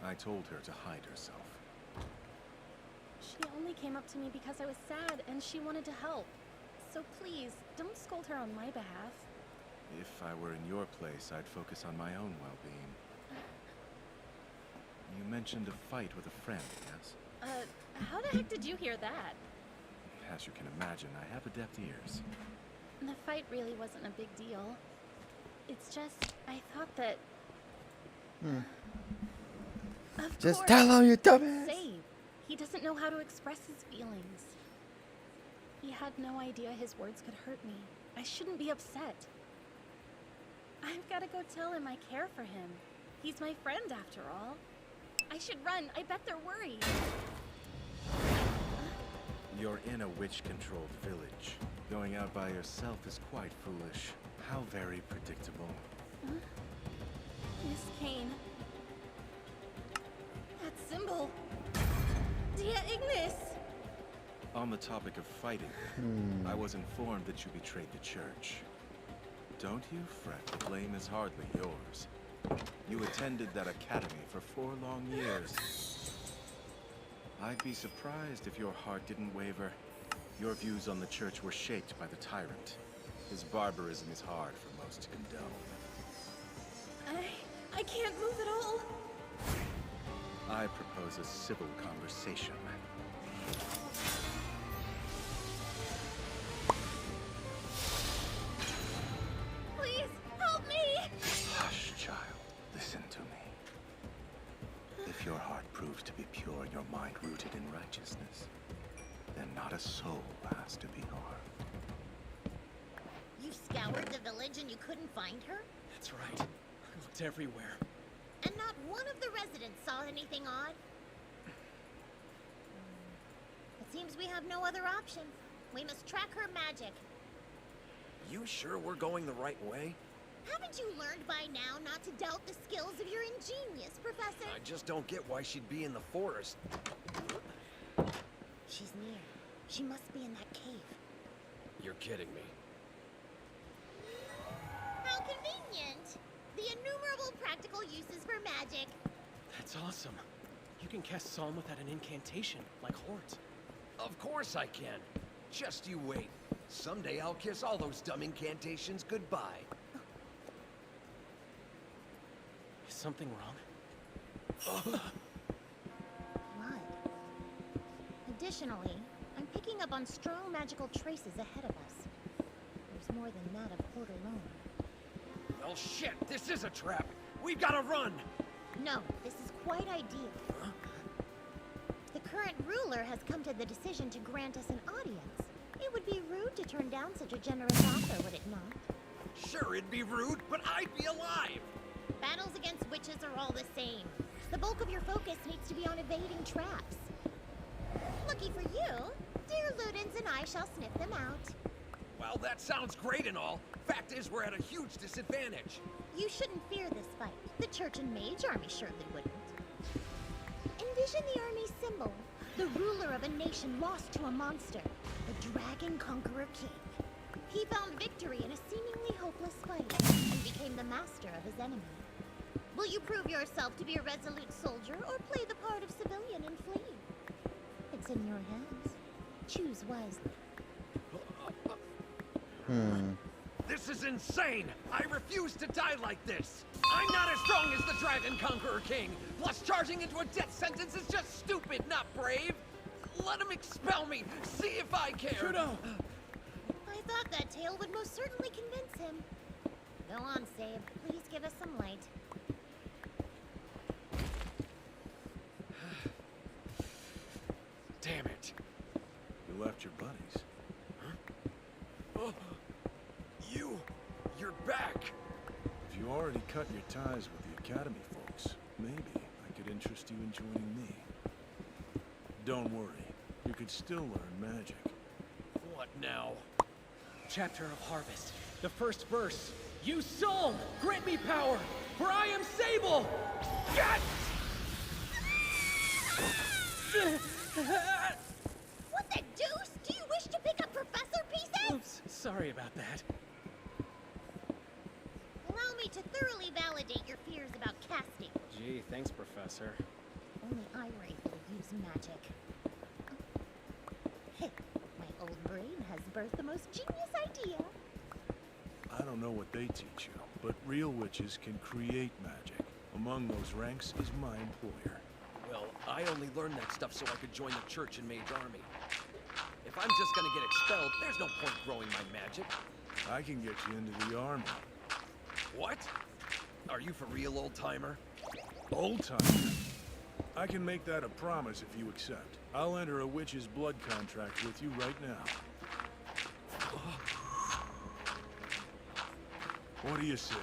I told her to hide herself. She only came up to me because I was sad and she wanted to help. So please, don't scold her on my behalf. If I were in your place, I'd focus on my own well-being. You mentioned a fight with a friend, yes? How the heck did you hear that? As you can imagine, I have adept ears. The fight really wasn't a big deal. It's just, I thought that... Of Just course, tell him, you dumbass. Save. He doesn't know how to express his feelings. He had no idea his words could hurt me. I shouldn't be upset. I've got to go tell him I care for him. He's my friend after all. I should run. I bet they're worried. You're in a witch-controlled village. Going out by yourself is quite foolish. How very predictable. Miss Kane. That symbol. Dia Ignis. On the topic of fighting, I was informed that you betrayed the church. Don't you fret, the blame is hardly yours. You attended that academy for 4 long years. I'd be surprised if your heart didn't waver. Your views on the church were shaped by the tyrant. His barbarism is hard for most to condone. I can't move at all. I propose a civil conversation. Please, help me! Hush, child. Listen to me. If your heart proves to be pure and your mind rooted in righteousness, then not a soul has to be harmed. You scoured the village and you couldn't find her? That's right. I looked everywhere. And not one of the residents saw anything odd? It seems we have no other option. We must track her magic. You sure we're going the right way? Haven't you learned by now not to doubt the skills of your ingenious, Professor? I just don't get why she'd be in the forest. She's near. She must be in that cave. You're kidding me. How convenient! The innumerable practical uses for magic. That's awesome. You can cast Psalm without an incantation, like Hort. Of course I can. Just you wait. Someday I'll kiss all those dumb incantations goodbye. Is something wrong? Blood. Additionally, I'm picking up on strong magical traces ahead of us. There's more than that of Hort alone. Well, shit, this is a trap. We've got to run. No, this is quite ideal. The current ruler has come to the decision to grant us an audience. It would be rude to turn down such a generous offer, would it not? Sure, it'd be rude, but I'd be alive. Battles against witches are all the same. The bulk of your focus needs to be on evading traps. Lucky for you, dear Ludens and I shall sniff them out. Well, that sounds great and all. Fact is, we're at a huge disadvantage. You shouldn't fear this fight. The Church and Mage Army surely wouldn't. Envision the army's symbol, the ruler of a nation lost to a monster, the Dragon Conqueror King. He found victory in a seemingly hopeless fight and became the master of his enemy. Will you prove yourself to be a resolute soldier or play the part of civilian and flee? It's in your hands. Choose wisely. This is insane! I refuse to die like this! I'm not as strong as the Dragon Conqueror King! Plus, charging into a death sentence is just stupid, not brave! Let him expel me! See if I care! Trudeau! I thought that tale would most certainly convince him. Go on, Save. Please give us some light. Damn it! You left your buddies. Oh, you're back! If you already cut your ties with the Academy folks, maybe I could interest you in joining me. Don't worry, you could still learn magic. What now? Chapter of Harvest. The first verse. Use Psalm! Grant me power! For I am Sable! Yes! What the deuce? Do you wish to pick up Professor Pieces? Oops, sorry about that. Allow me to thoroughly validate your fears about casting. Gee, Thanks, Professor. Only I were able to use magic. Hey, my old brain has birthed the most genius idea. I don't know what they teach you, but real witches can create magic. Among those ranks is my employer. Well, I only learned that stuff so I could join the Church and Mage Army. If I'm just gonna get expelled, there's no point growing my magic. I can get you into the army. What? Are you for real, old-timer? Old timer. I can make that a promise if you accept. I'll enter a witch's blood contract with you right now. What do you say?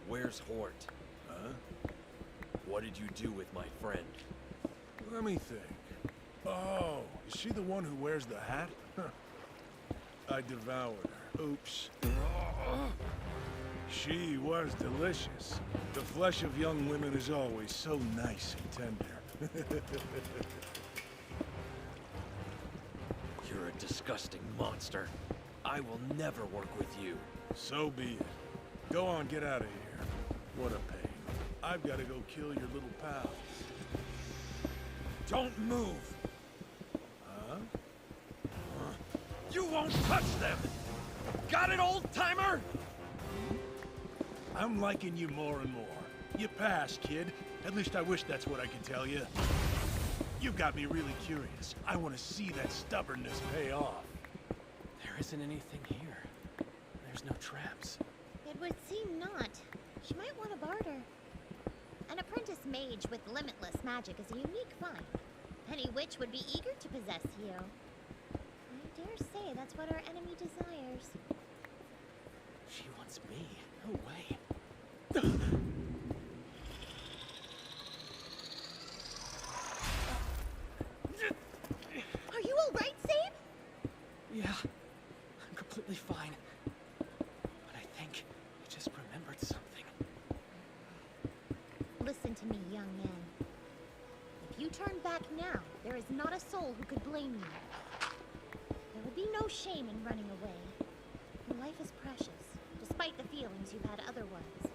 Where's Hort? Huh? What did you do with my friend? Let me think. Oh, is she the one who wears the hat? I devoured her. Oops. She was delicious. The flesh of young women is always so nice and tender. You're a disgusting monster. I will never work with you. So be it. Go on, get out of here. What a pain. I've got to go kill your little pal. Don't move! Huh? You won't touch them! Got it, old-timer? I'm liking you more and more. You passed, kid. At least I wish that's what I could tell you. You've got me really curious. I want to see that stubbornness pay off. There isn't anything here. There's no traps. It would seem not. She might want to barter. An apprentice mage with limitless magic is a unique find. Any witch would be eager to possess you. I dare say that's what our enemy desires. She wants me. No way. Are you alright, Sabe? Yeah, I'm completely fine. But I think I just remembered something. Listen to me, young man. If you turn back now, there is not a soul who could blame you. There would be no shame in running away. Your life is precious, despite the feelings you've had otherwise.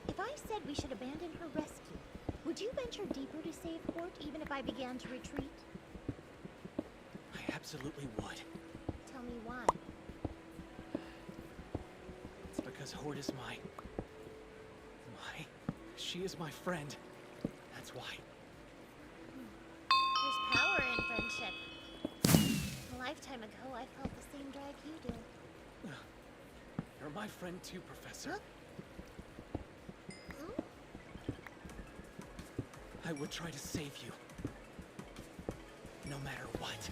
If I said we should abandon her rescue, would you venture deeper to save Hort even if I began to retreat? I absolutely would. Tell me why. It's because Hort is she is my friend. That's why. There's power in friendship. A lifetime ago, I felt the same drag you do. You're my friend too, Professor. Huh? I would try to save you. No matter what.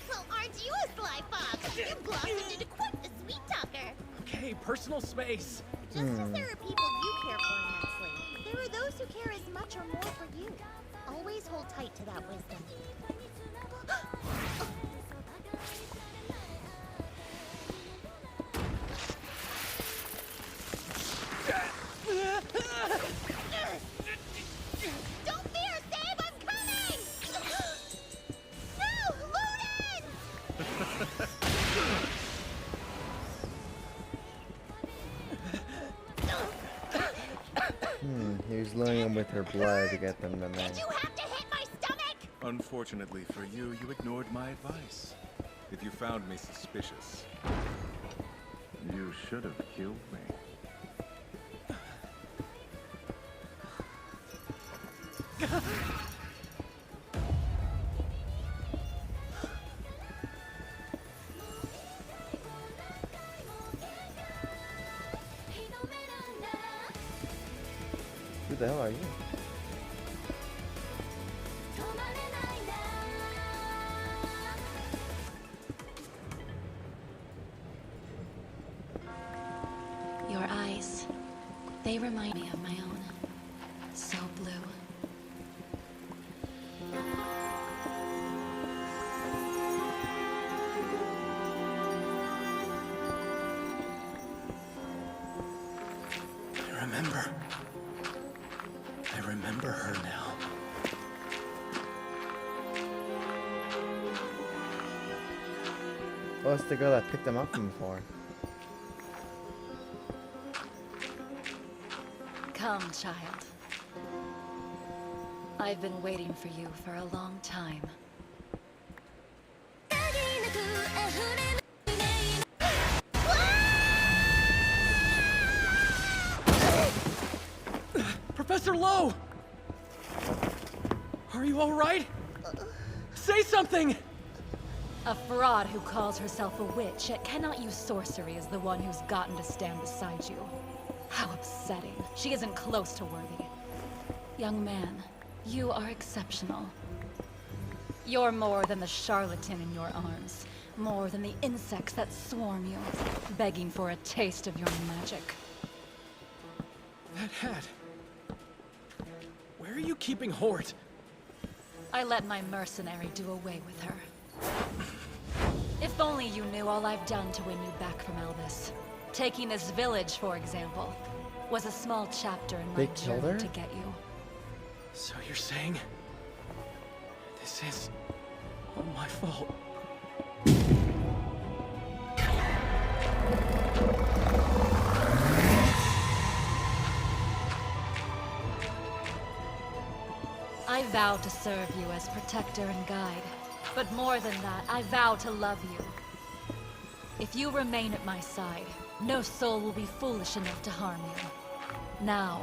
Well, aren't you a sly fox? You blossomed into quite the sweet talker. Okay, personal space. Just as there are people you care for immensely, there are those who care as much or more for you. Always hold tight to that wisdom. Don't fear, Sabe! I'm coming! No! Ludens! He was luring them with her blood to get them to Did make. you have to hit my stomach? Unfortunately for you, you ignored my advice. If you found me suspicious, you should have killed me. Who the hell are you? Your eyes, they remind me of my own. So blue. I remember her now. Oh, it's the girl that picked them up from before. Come, child. I've been waiting for you for a long time. Professor Lowe! Are you all right? Say something! A fraud who calls herself a witch yet cannot use sorcery is the one who's gotten to stand beside you. How upsetting. She isn't close to worthy. Young man, you are exceptional. You're more than the charlatan in your arms. More than the insects that swarm you, begging for a taste of your magic. That hat. Where are you keeping Hort? I let my mercenary do away with her. If only you knew all I've done to win you back from Elvis. Taking this village, for example, was a small chapter in my They killed journey her? to get you. So you're saying... this is... all my fault. I vow to serve you as protector and guide. But more than that, I vow to love you. If you remain at my side, no soul will be foolish enough to harm you. Now,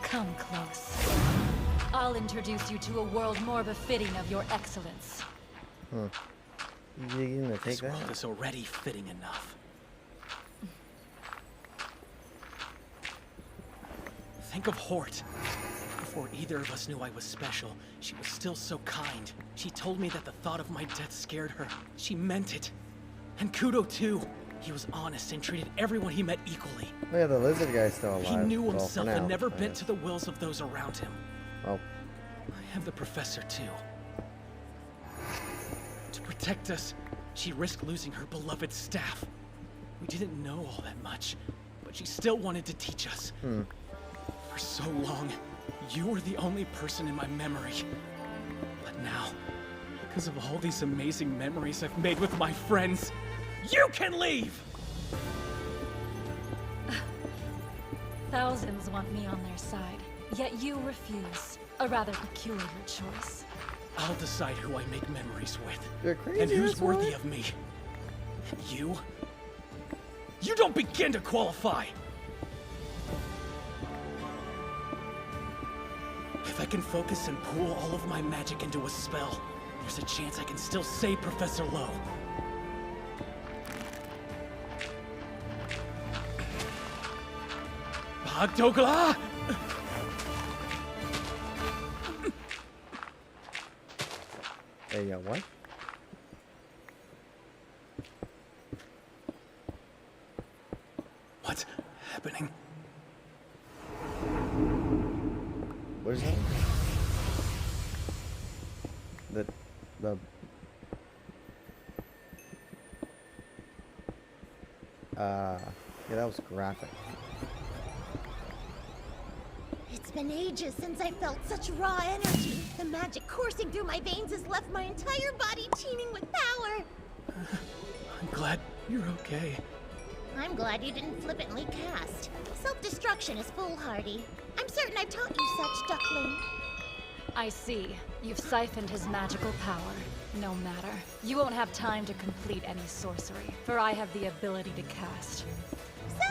come close. I'll introduce you to a world more befitting of your excellence. You gonna take This that? world is already fitting enough. Think of Hort. Before either of us knew I was special, she was still so kind. She told me that the thought of my death scared her. She meant it. And Kudo too. He was honest and treated everyone he met equally. Oh yeah, the lizard guy's still alive. He knew Well, for himself now, and never I bent guess. to the wills of those around him. Oh, I have the professor too. To protect us, she risked losing her beloved staff. We didn't know all that much, but she still wanted to teach us. For so long, you were the only person in my memory. But now, because of all these amazing memories I've made with my friends, you can leave! Thousands want me on their side, yet you refuse. A rather peculiar choice. I'll decide who I make memories with. you're crazy. And who's this worthy one? of me. You? You don't begin to qualify! If I can focus and pool all of my magic into a spell, there's a chance I can still save Professor Lowe. Bagdogla! Hey, yo, what? What's happening? What is that? The yeah, that was graphic. It's been ages since I felt such raw energy. The magic coursing through my veins has left my entire body teeming with power. I'm glad you're okay. I'm glad you didn't flippantly cast. Self-destruction is foolhardy. I'm certain I've taught you such, Duckling. I see. You've siphoned his magical power. No matter. You won't have time to complete any sorcery, for I have the ability to cast.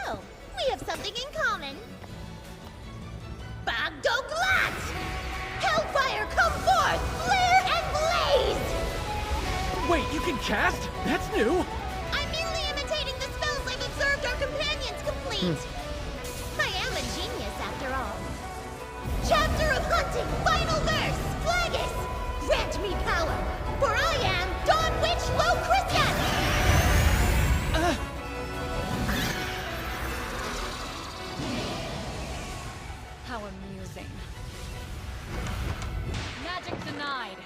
So, we have something in common. Bagdoglat! Hellfire, come forth! Flare and blaze! Wait, you can cast? That's new! I'm merely imitating the spells I've observed our companions complete. I am a genius, after all. Chapter of Hunting, final verse, Flagus! Grant me power, for I am Dawn Witch Locristian! How amusing. Magic denied.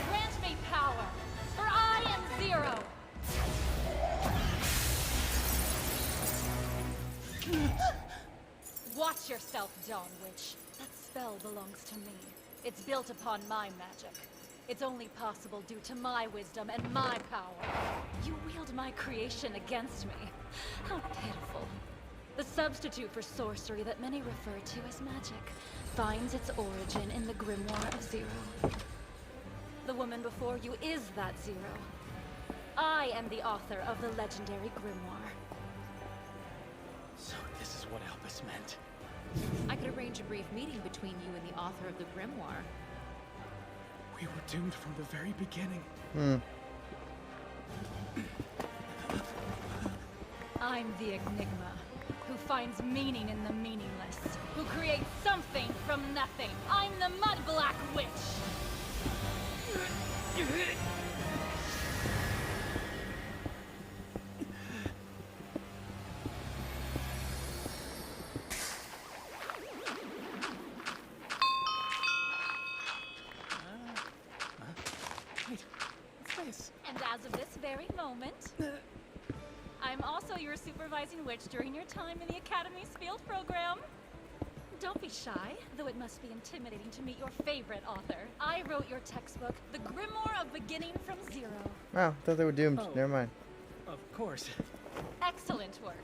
Grant me power, for I am Zero. Watch yourself, Dawn Witch. That spell belongs to me. It's built upon my magic. It's only possible due to my wisdom and my power. You wield my creation against me. How pitiful. The substitute for sorcery that many refer to as magic finds its origin in the Grimoire of Zero. The woman before you is that Zero. I am the author of the legendary Grimoire. So this is what Albus meant. I could arrange a brief meeting between you and the author of the grimoire. We were doomed from the very beginning. I'm the Enigma, who finds meaning in the meaningless, who creates something from nothing. I'm the Mudblack Witch! Wait, what's this? And as of this very moment, I'm also your supervising witch during your time in the Academy's field program. Don't be shy, though it must be intimidating to meet your favorite author. I wrote your textbook, The Grimoire of Beginning from Zero. Wow, thought they were doomed. Oh. Never mind. Of course. Excellent work.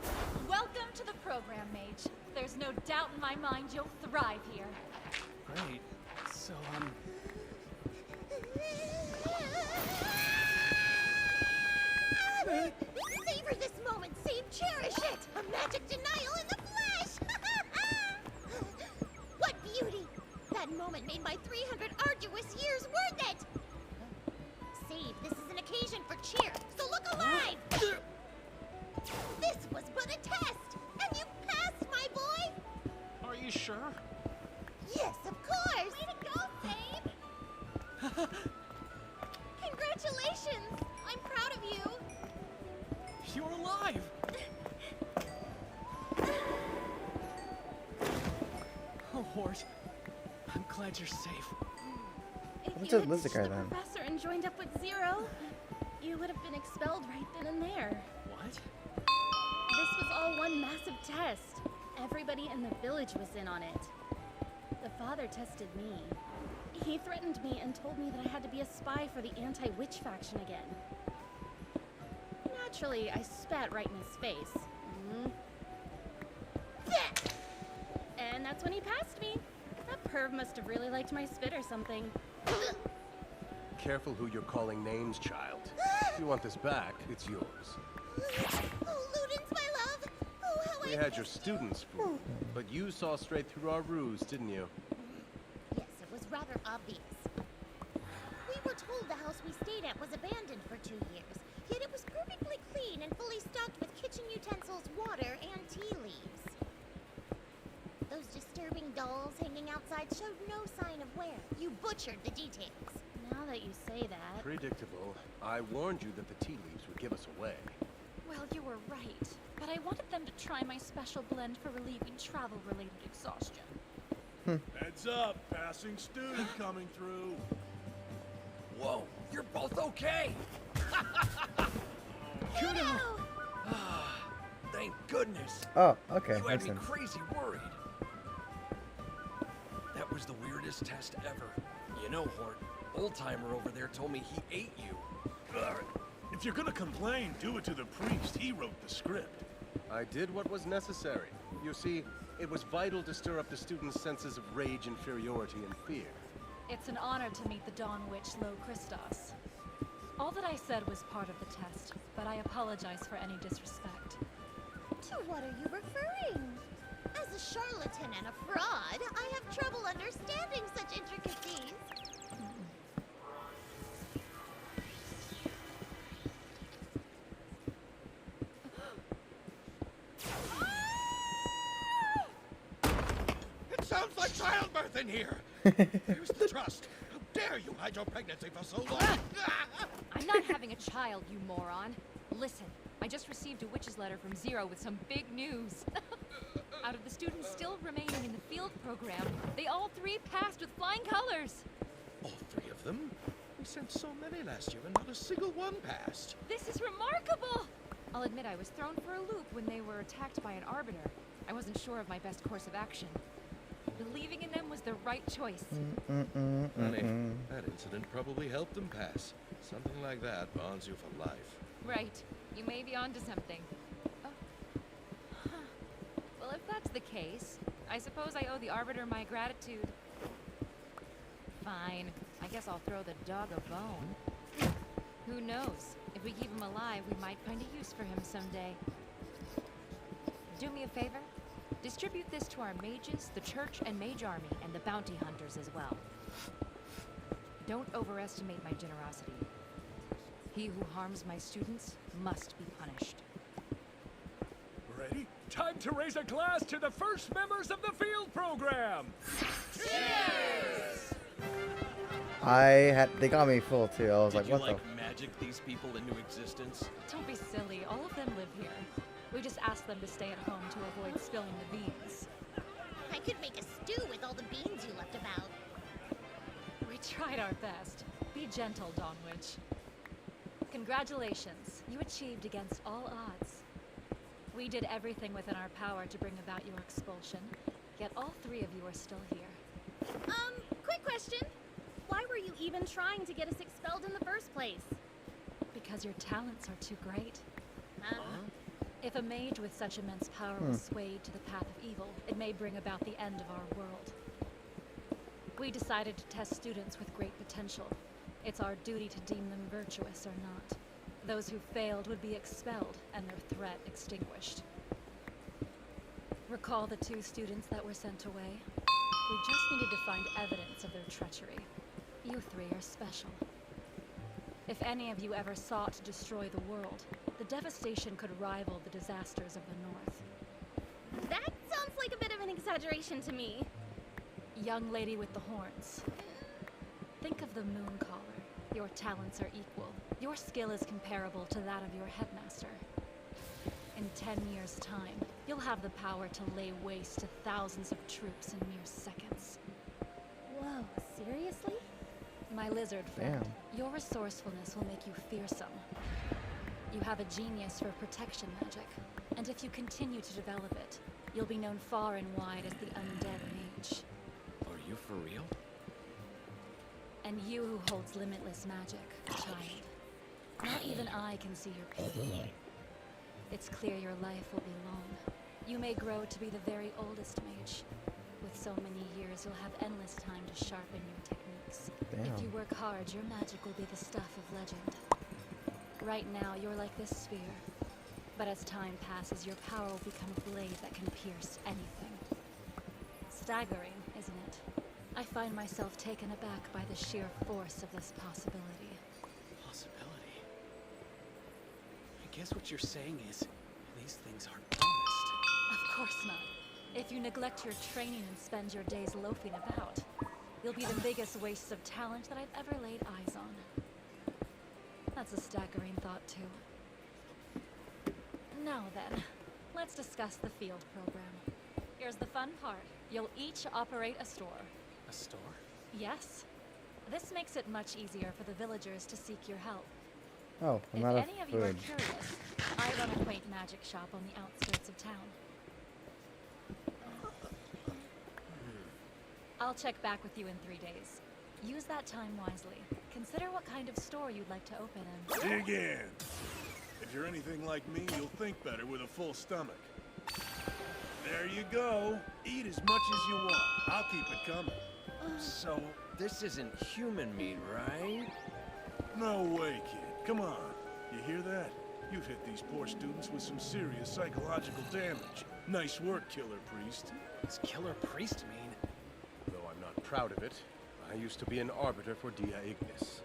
Welcome to the program, Mage. There's no doubt in my mind you'll thrive here. Great. So, Savor this moment, save, cherish it! A magic denial in the flesh! What beauty! That moment made my 300 arduous years worth it! Save, this is an occasion for cheer, so look alive! This was but a test, and you passed, my boy! Are you sure? Yes, of course! Way to go, Save! Congratulations! I'm proud of you! you're alive! Oh, Hort. I'm glad you're safe. If What's you up had with the ditched guy the then? professor and joined up with Zero, you would have been expelled right then and there. What? This was all one massive test. Everybody in the village was in on it. The father tested me. He threatened me and told me that I had to be a spy for the anti-witch faction again. Naturally, I spat right in his face. And that's when he passed me. That perv must have really liked my spit or something. Careful who you're calling names, child. If you want this back, it's yours. Oh, Ludens, my love! Oh, how We I had your students fooled, but you saw straight through our ruse, didn't you? Yes, it was rather obvious. We were told the house we stayed at was abandoned for 2 years, yet it was perfectly clean and fully stocked with kitchen utensils, water, and tea leaves. Those disturbing dolls hanging outside showed no sign of wear. You butchered the details. Now that you say that... Predictable. I warned you that the tea leaves would give us away. Well, you were right. But I wanted them to try my special blend for relieving travel-related exhaustion. Heads up, passing student coming through. Whoa, you're both okay! Kudo! Thank goodness. Oh, okay. You had Makes me sense. crazy worried. That was the weirdest test ever. You know, Hort, old-timer over there told me he ate you. If you're gonna complain, do it to the priest. He wrote the script. I did what was necessary. You see, it was vital to stir up the students' senses of rage, inferiority, and fear. It's an honor to meet the Dawn Witch, Lo Christos. All that I said was part of the test, but I apologize for any disrespect. To what are you referring? As a charlatan and a fraud, I have trouble understanding such intricacies. It sounds like childbirth in here. Here's the trust. How dare you hide your pregnancy for so long? I'm not having a child, you moron. Listen, I just received a witch's letter from Zero with some big news. Out of the students still remaining in the field program, they all 3 passed with flying colors. All 3 of them? We sent so many last year and not a single one passed. This is remarkable! I'll admit I was thrown for a loop when they were attacked by an arbiter. I wasn't sure of my best course of action. Believing in them was the right choice. Honey, that incident probably helped them pass. Something like that bonds you for life. Right. You may be onto something. If that's the case, I suppose I owe the Arbiter my gratitude. Fine. I guess I'll throw the dog a bone. Who knows? If we keep him alive, we might find a use for him someday. Do me a favor? Distribute this to our mages, the church and mage army, and the bounty hunters as well. Don't overestimate my generosity. He who harms my students must be punished. Ready? Time to raise a glass to the first members of the field program! They got me full too. I was like, what the? magic these people into existence? Don't be silly. All of them live here. We just asked them to stay at home to avoid spilling the beans. I could make a stew with all the beans you left about. We tried our best. Be gentle, Dawnwitch. Congratulations. You achieved against all odds. We did everything within our power to bring about your expulsion, yet all three of you are still here. Quick question. Why were you even trying to get us expelled in the first place? Because your talents are too great. If a mage with such immense power was swayed to the path of evil, it may bring about the end of our world. We decided to test students with great potential. It's our duty to deem them virtuous or not. Those who failed would be expelled and their threat extinguished. Recall the 2 students that were sent away? We just needed to find evidence of their treachery. You 3 are special. If any of you ever sought to destroy the world, the devastation could rival the disasters of the North. That sounds like a bit of an exaggeration to me. Young lady with the horns. Think of the Moon Caller. Your talents are equal. Your skill is comparable to that of your headmaster. In 10 years' time, you'll have the power to lay waste to thousands of troops in mere seconds. Whoa, seriously? My lizard friend, your resourcefulness will make you fearsome. You have a genius for protection magic, and if you continue to develop it, you'll be known far and wide as the Undead Mage. Are you for real? And you who holds limitless magic, child. Not even I can see your pain. It's clear your life will be long. You may grow to be the very oldest mage. With so many years, you'll have endless time to sharpen your techniques. If you work hard, your magic will be the stuff of legend. Right now, you're like this sphere. But as time passes, your power will become a blade that can pierce anything. Staggering, isn't it? I find myself taken aback by the sheer force of this possibility. Possibility? I guess what you're saying is, these things aren't promised. Of course not. If you neglect your training and spend your days loafing about, you'll be the biggest waste of talent that I've ever laid eyes on. That's a staggering thought, too. Now then, let's discuss the field program. Here's the fun part. You'll each operate a store. A store? Yes. This makes it much easier for the villagers to seek your help. Oh, I'm If out of any of you are food. curious, I run a quaint magic shop on the outskirts of town. I'll check back with you in 3 days. Use that time wisely. Consider what kind of store you'd like to open and... Dig in. If you're anything like me, you'll think better with a full stomach. There you go. Eat as much as you want. I'll keep it coming. So, this isn't human meat, right? No way, kid. Come on. You hear that? You've hit these poor students with some serious psychological damage. Nice work, Killer Priest. What's Killer Priest mean? Though I'm not proud of it, I used to be an arbiter for Dia Ignis.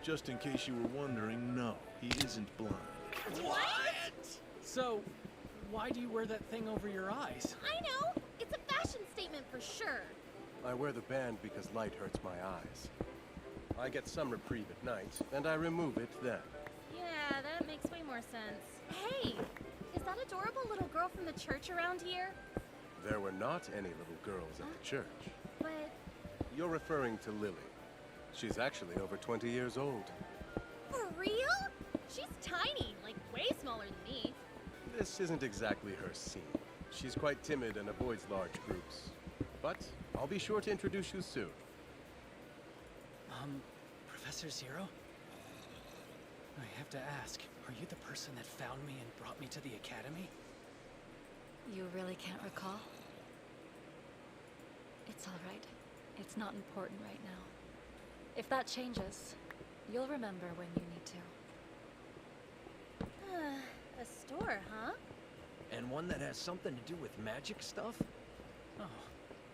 Just in case you were wondering, no, he isn't blind. What? So, why do you wear that thing over your eyes? I know! It's a fashion statement for sure. I wear the band because light hurts my eyes. I get some reprieve at night, and I remove it then. Yeah, that makes way more sense. Hey! Is that adorable little girl from the church around here? There were not any little girls at the church. But... You're referring to Lily. She's actually over 20 years old. For real? She's tiny, like way smaller than me. This isn't exactly her scene. She's quite timid and avoids large groups. But I'll be sure to introduce you soon. Professor Zero? I have to ask, are you the person that found me and brought me to the academy? You really can't recall? It's all right. It's not important right now. If that changes, you'll remember when you need to. A store, huh? And one that has something to do with magic stuff? Oh,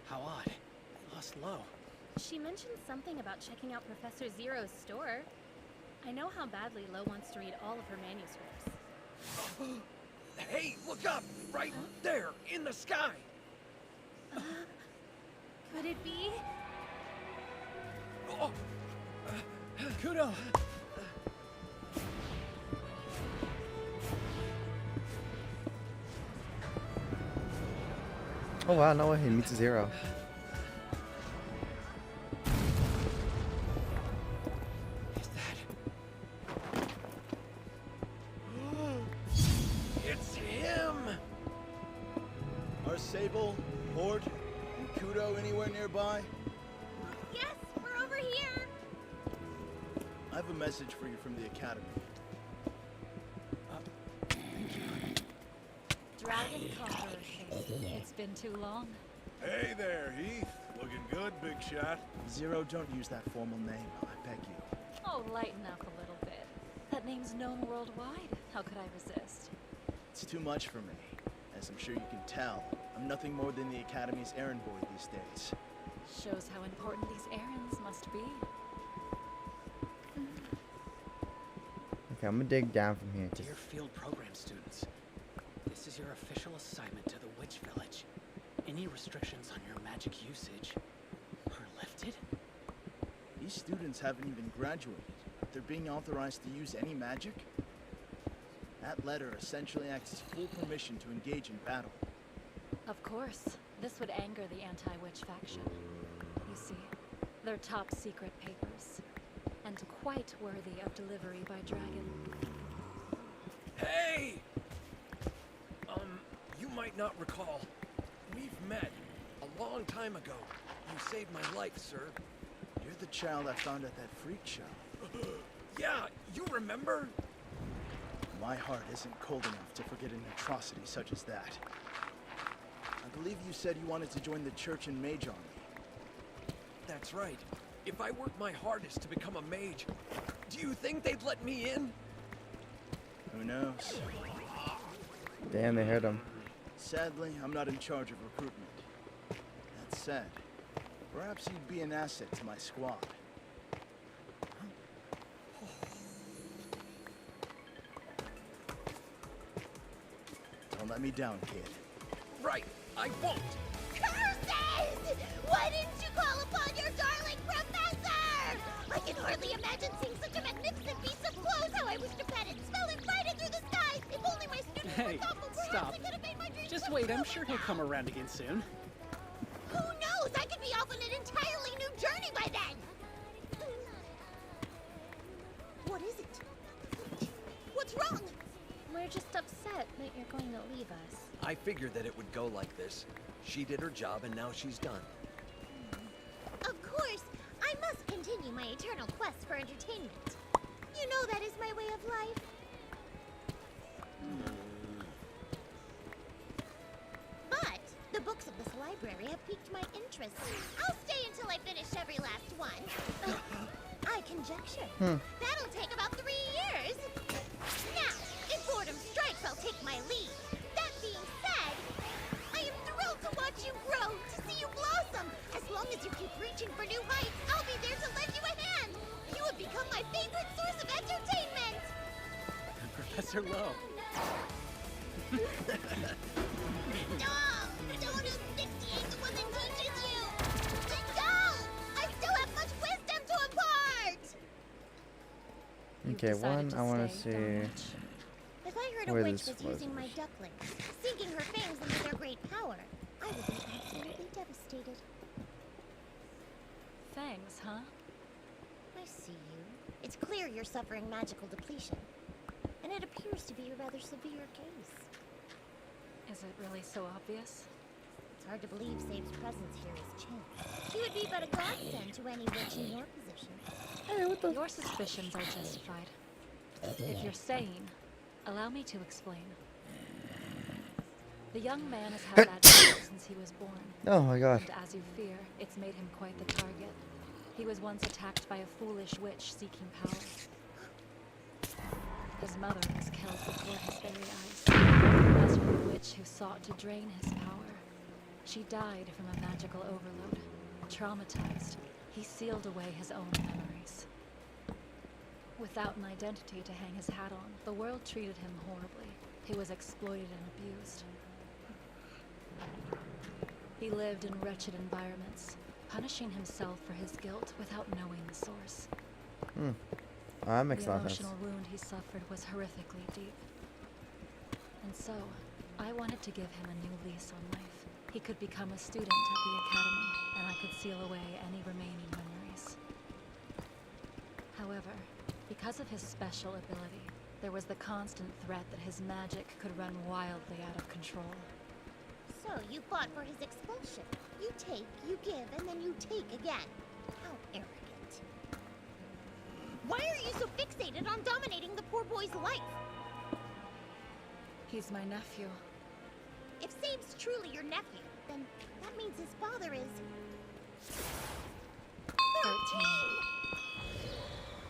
how odd. Lost Lo. She mentioned something about checking out Professor Zero's store. I know how badly Lo wants to read all of her manuscripts. Hey, look up! Right there, in the sky! Could it be? Oh. Kudo! Oh wow, no way, he meets Zero. Is that... It's him! Are Sable, Hort, and Kudo anywhere nearby? Yes, we're over here. I have a message for you from the Academy. Dragon Conqueror King. It's been too long. Hey there, Heath. Looking good, big shot. Zero, don't use that formal name, I beg you. Oh, lighten up a little bit. That name's known worldwide. How could I resist? It's too much for me. As I'm sure you can tell, I'm nothing more than the Academy's errand boy these days. Shows how important these errands must be. Okay, I'm gonna dig down from here. Dear field program students, this is your official assignment to the Witch Village. Any restrictions on your magic usage are lifted. These students haven't even graduated. They're being authorized to use any magic? That letter essentially acts as full permission to engage in battle. Of course, this would anger the anti-witch faction. You see, they're top secret papers, and quite worthy of delivery by dragon. Hey! You might not recall. We've met a long time ago. You saved my life, sir. You're the child I found at that freak show. Yeah, you remember? My heart isn't cold enough to forget an atrocity such as that. I believe you said you wanted to join the Church and Mage Army. That's right. If I worked my hardest to become a mage, do you think they'd let me in? Who knows? Damn, they heard him. Sadly, I'm not in charge of recruitment. That said, perhaps you'd be an asset to my squad. Don't let me down, kid. Right, I won't! Curses! Why didn't you call upon your darling professor? I can hardly imagine seeing such a magnificent piece of clothes. How I wish to pet it, smell it, fly it through the sky. If only my students Hey, were thoughtful, perhaps stop. I could have made my dreams Just come wait, I'm true. sure he'll come around again soon. Who knows? I could be off on an entirely new journey by then. What is it? What's wrong? We're just upset that you're going to leave us. I figured that it would go like this. She did her job and now she's done. Of course, I must continue my eternal quest for entertainment. You know that is my way of life. But the books of this library have piqued my interest. I'll stay until I finish every last one. I conjecture. That'll take about 3 years. Now, if boredom strikes, I'll take my leave. That being said, I am thrilled to watch you grow, to see you blossom. As long as you keep reaching for new heights, I'll be there to lend you a hand. You have become my favorite source of entertainment. Professor Lo. No! Don't asphyxiate the one that teaches you! Let go! I still have much wisdom to impart! Okay, decided one, to I want to stay, see. don't If I heard a Where witch this was using my ducklings, sinking her fangs into their great power, I would be absolutely devastated. Fangs, huh? I see you. It's clear you're suffering magical depletion. And it appears to be a rather severe case. Is it really so obvious? It's hard to believe Save's presence here is chance. She would be but a godsend to any witch in your position. Your suspicions are justified. If you're sane, allow me to explain. The young man has had magic since he was born. Oh my god. And as you fear, it's made him quite the target. He was once attacked by a foolish witch seeking power. His mother was killed before his very eyes. As for the witch who sought to drain his power, she died from a magical overload. Traumatized, he sealed away his own memories. Without an identity to hang his hat on, the world treated him horribly. He was exploited and abused. He lived in wretched environments, punishing himself for his guilt without knowing the source. That makes a The lot of sense. emotional wound he suffered was horrifically deep. And so, I wanted to give him a new lease on life. He could become a student at the academy, and I could seal away any remaining memories. However, because of his special ability, there was the constant threat that his magic could run wildly out of control. So you fought for his expulsion. You take, you give, and then you take again. How arrogant. Why are you so fixated on dominating the poor boy's life? He's my nephew. If Sabe's truly your nephew, then that means his father is... 13.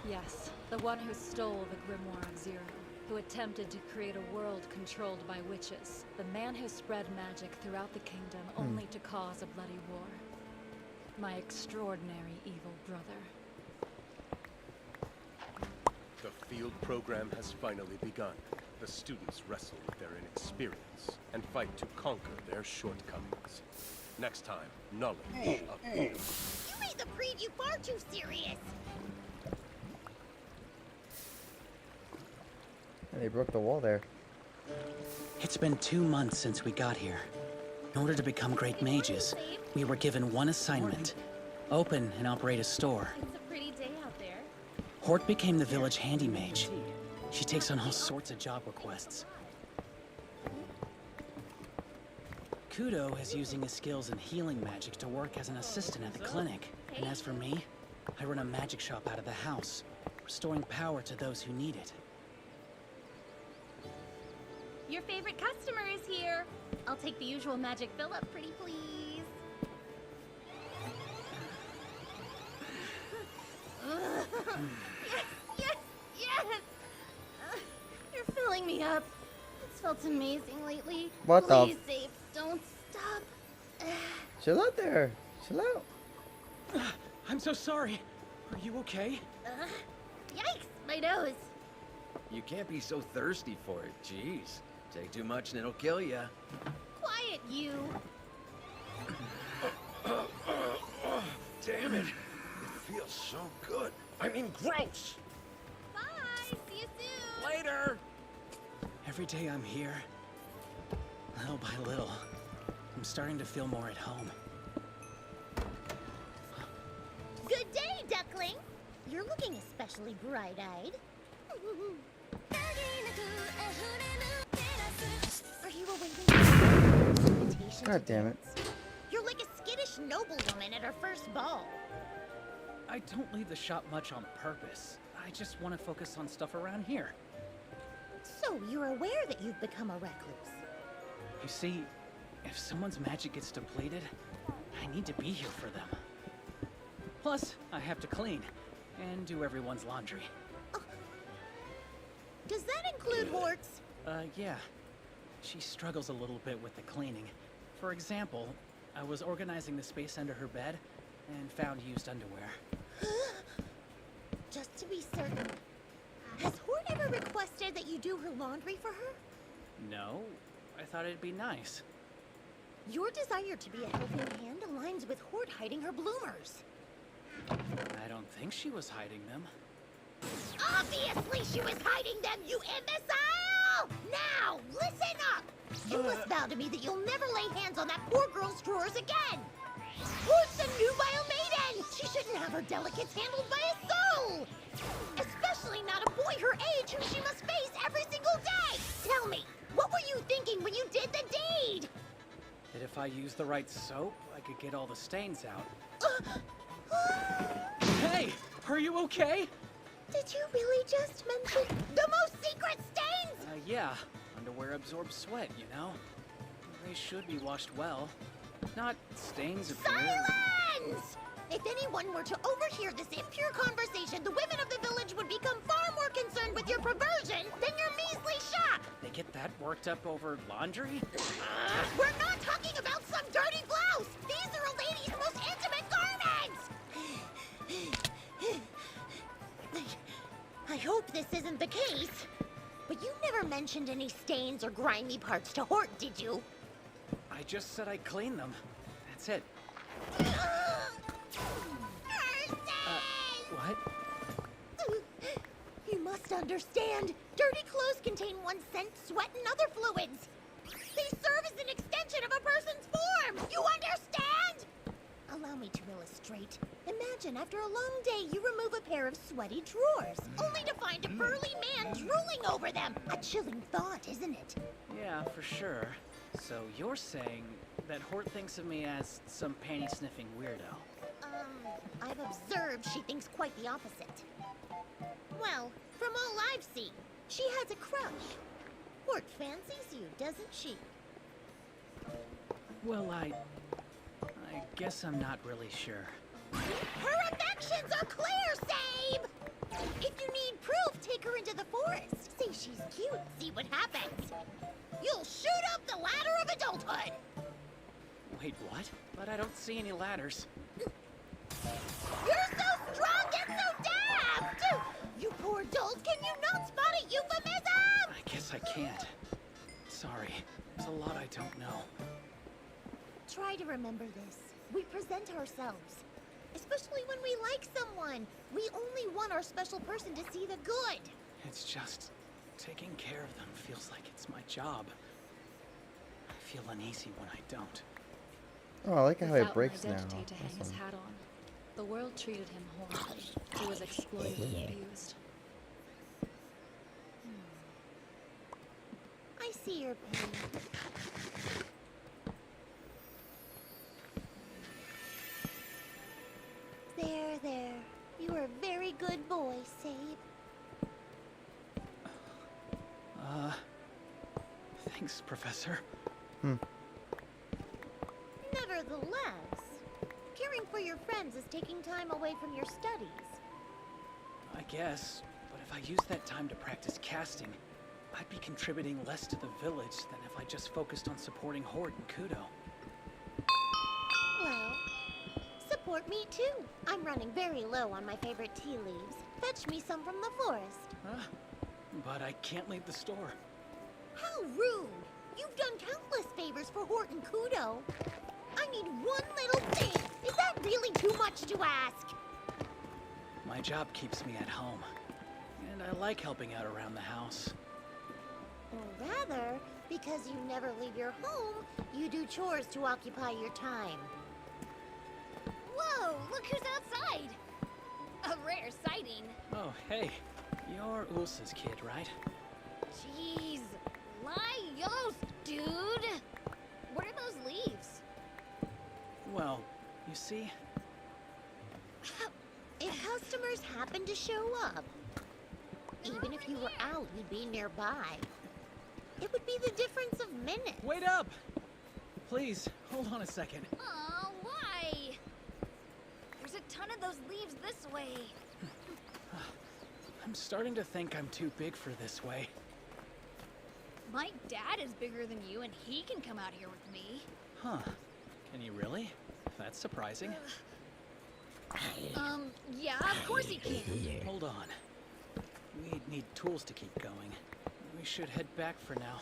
Yes, the one who stole the Grimoire of Zero, who attempted to create a world controlled by witches, the man who spread magic throughout the kingdom only to cause a bloody war. My extraordinary evil brother. The field program has finally begun. The students wrestle with their inexperience and fight to conquer their shortcomings. Next time, knowledge of evil. You made the preview far too serious. And they broke the wall there. It's been 2 months since we got here. In order to become great mages, we were given one assignment. Open and operate a store. It's a pretty day out there. Hort became the village handy mage. She takes on all sorts of job requests. Kudo is using his skills in healing magic to work as an assistant at the clinic. And as for me, I run a magic shop out of the house, restoring power to those who need it. Your favorite customer is here. I'll take the usual magic fill-up, pretty please. Yes, yes! You're filling me up. It's felt amazing lately. What the Please, Safe, don't stop. Chill out there. Chill out. I'm so sorry. Are you okay? Yikes, my nose. You can't be so thirsty for it. Jeez. Take too much and it'll kill you. Quiet, you. Damn it. It feels so good. I mean, gross. Bye, see you soon. Later! Every day I'm here, little by little, I'm starting to feel more at home. Good day, duckling. You're looking especially bright-eyed. Are you awaiting invitation? God damn it. You're like a skittish noblewoman at her first ball. I don't leave the shop much on purpose. I just want to focus on stuff around here. So you're aware that you've become a recluse. You see, if someone's magic gets depleted, I need to be here for them. Plus, I have to clean and do everyone's laundry. Does that include Hort's? Yeah. She struggles a little bit with the cleaning. For example, I was organizing the space under her bed and found used underwear. Just to be certain, has Hort ever requested that you do her laundry for her? No, I thought it'd be nice. Your desire to be a helping hand aligns with Hort hiding her bloomers. I don't think she was hiding them. Obviously she was hiding them, you imbecile! Now, listen up! You must vow to me that you'll never lay hands on that poor girl's drawers again! Hort's a nubile maiden! She shouldn't have her delicates handled by a soul! Especially not a boy her age who she must face every single day! Tell me, what were you thinking when you did the deed? That if I used the right soap, I could get all the stains out. Hey! Are you okay? Did you really just mention the most secret stains? Yeah. Underwear absorbs sweat, you know? They should be washed well. Not stains appear. Silence! If anyone were to overhear this impure conversation, the women of the village would become far more concerned with your perversion than your measly shop! They get that worked up over laundry? We're not talking about some dirty blouse! These are a lady's most intimate garments! I hope this isn't the case. But you never mentioned any stains or grimy parts to Hort, did you? I just said I'd clean them. That's it. What? You must understand. Dirty clothes contain one's scent, sweat, and other fluids. They serve as an extension of a person's form. You understand? Allow me to illustrate. Imagine after a long day, you remove a pair of sweaty drawers, only to find a burly man drooling over them. A chilling thought, isn't it? Yeah, for sure. So you're saying that Hort thinks of me as some panty-sniffing weirdo? I've observed she thinks quite the opposite. Well, from all I've seen, she has a crush. Hort fancies you, doesn't she? Well, I guess I'm not really sure. Her affections are clear, Sabe! If you need proof, take her into the forest. Say she's cute, see what happens. You'll shoot up the ladder of adulthood! Wait, what? But I don't see any ladders. You're so strong and so daft! You poor dolt, can you not spot a euphemism? I guess I can't. Sorry, there's a lot I don't know. Try to remember this. We present ourselves. Especially when we like someone. We only want our special person to see the good. It's just, taking care of them feels like it's my job. I feel uneasy when I don't. Oh, I like how it Without an breaks now. identity to hang his Awesome. hat on. The world treated him horribly. He was exploited and abused. I see your pain. There. You are a very good boy, Sabe. Thanks, Professor. Nevertheless, caring for your friends is taking time away from your studies. I guess, but if I used that time to practice casting, I'd be contributing less to the village than if I just focused on supporting Hort and Kudo. Well, support me too. I'm running very low on my favorite tea leaves. Fetch me some from the forest. But I can't leave the store. How rude! You've done countless favors for Hort and Kudo. I need one little thing. Is that really too much to ask? My job keeps me at home, and I like helping out around the house. Or rather, because you never leave your home, you do chores to occupy your time. Whoa, look who's outside! A rare sighting. Oh, hey, you're Ulsa's kid, right? Jeez, Laios, dude! What are those leaves? Well, you see, If customers happen to show up, even if you were out, you'd be nearby. It would be the difference of minutes. wait up! Please, hold on a second. Aw, why? There's a ton of those leaves this way. I'm starting to think I'm too big for this way. My dad is bigger than you, and he can come out here with me. Huh. Can you really? That's surprising. Yeah, of course he can. Hold on. We need tools to keep going. We should head back for now.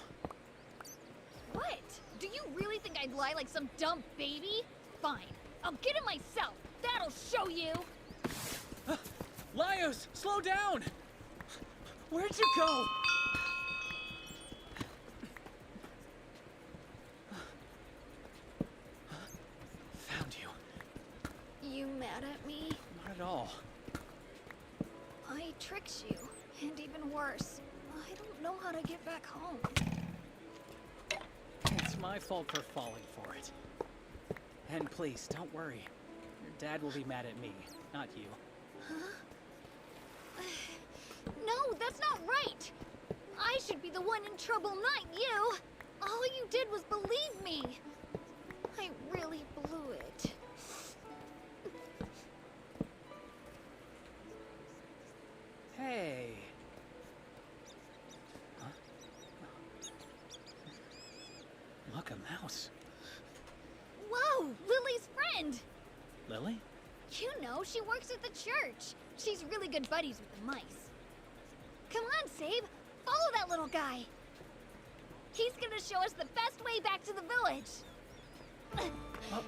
What? Do you really think I'd lie like some dumb baby? Fine, I'll get it myself. That'll show you. Laios, slow down! Where'd you go? Found you. You mad at me? Not at all. I tricked you, and even worse, I don't know how to get back home. It's my fault for falling for it. And please, don't worry. Your dad will be mad at me, not you. Huh? No, that's not right! I should be the one in trouble, not you! All you did was believe me. I really blew it. Hey. Huh? Look, a mouse. Whoa, Lily's friend. Lily? You know, she works at the church. She's really good buddies with the mice. Come on, Save. Follow that little guy. He's gonna show us the best way back to the village. Oh.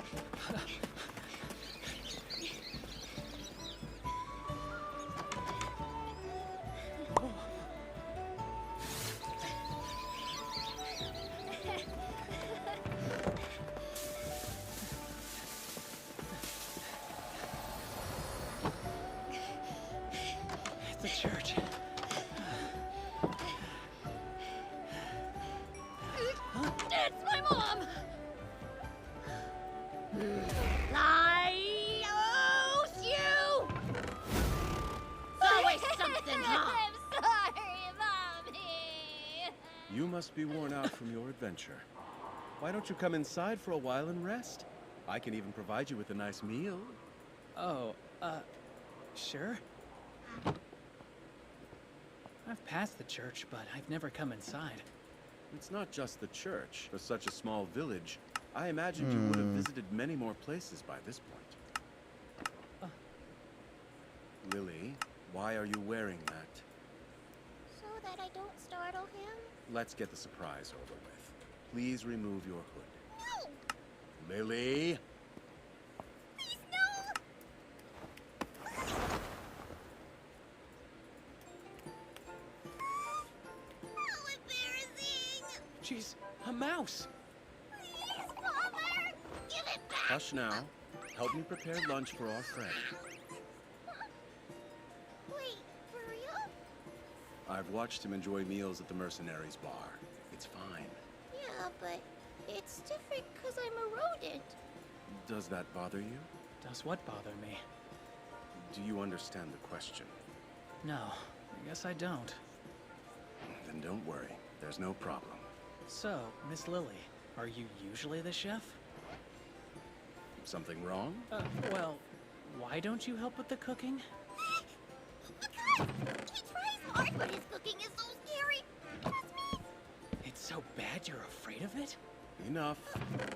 The church. It's my mom! Laios, you! Always something, huh? I'm sorry, Mommy. You must be worn out from your adventure. Why don't you come inside for a while and rest? I can even provide you with a nice meal. Oh, sure. I've passed the church, but I've never come inside. It's not just the church. For such a small village, I imagined you would have visited many more places by this point. Lily, why are you wearing that? So that I don't startle him? Let's get the surprise over with. Please remove your hood. No! Lily! Please, no! How embarrassing! She's a mouse. Please, Father! Give it back! Hush now. Help me prepare lunch for our friend. Wait, for real? I've watched him enjoy meals at the Mercenaries bar. It's fine. Yeah, but it's different because I'm a rodent. Does that bother you? Does what bother me? Do you understand the question? No, I guess I don't. Then don't worry. There's no problem. So, Miss Lily, are you usually the chef? Something wrong? Well, why don't you help with the cooking? Because he tries hard, but his cooking is so scary. Trust me. It's so bad you're afraid of it? Enough.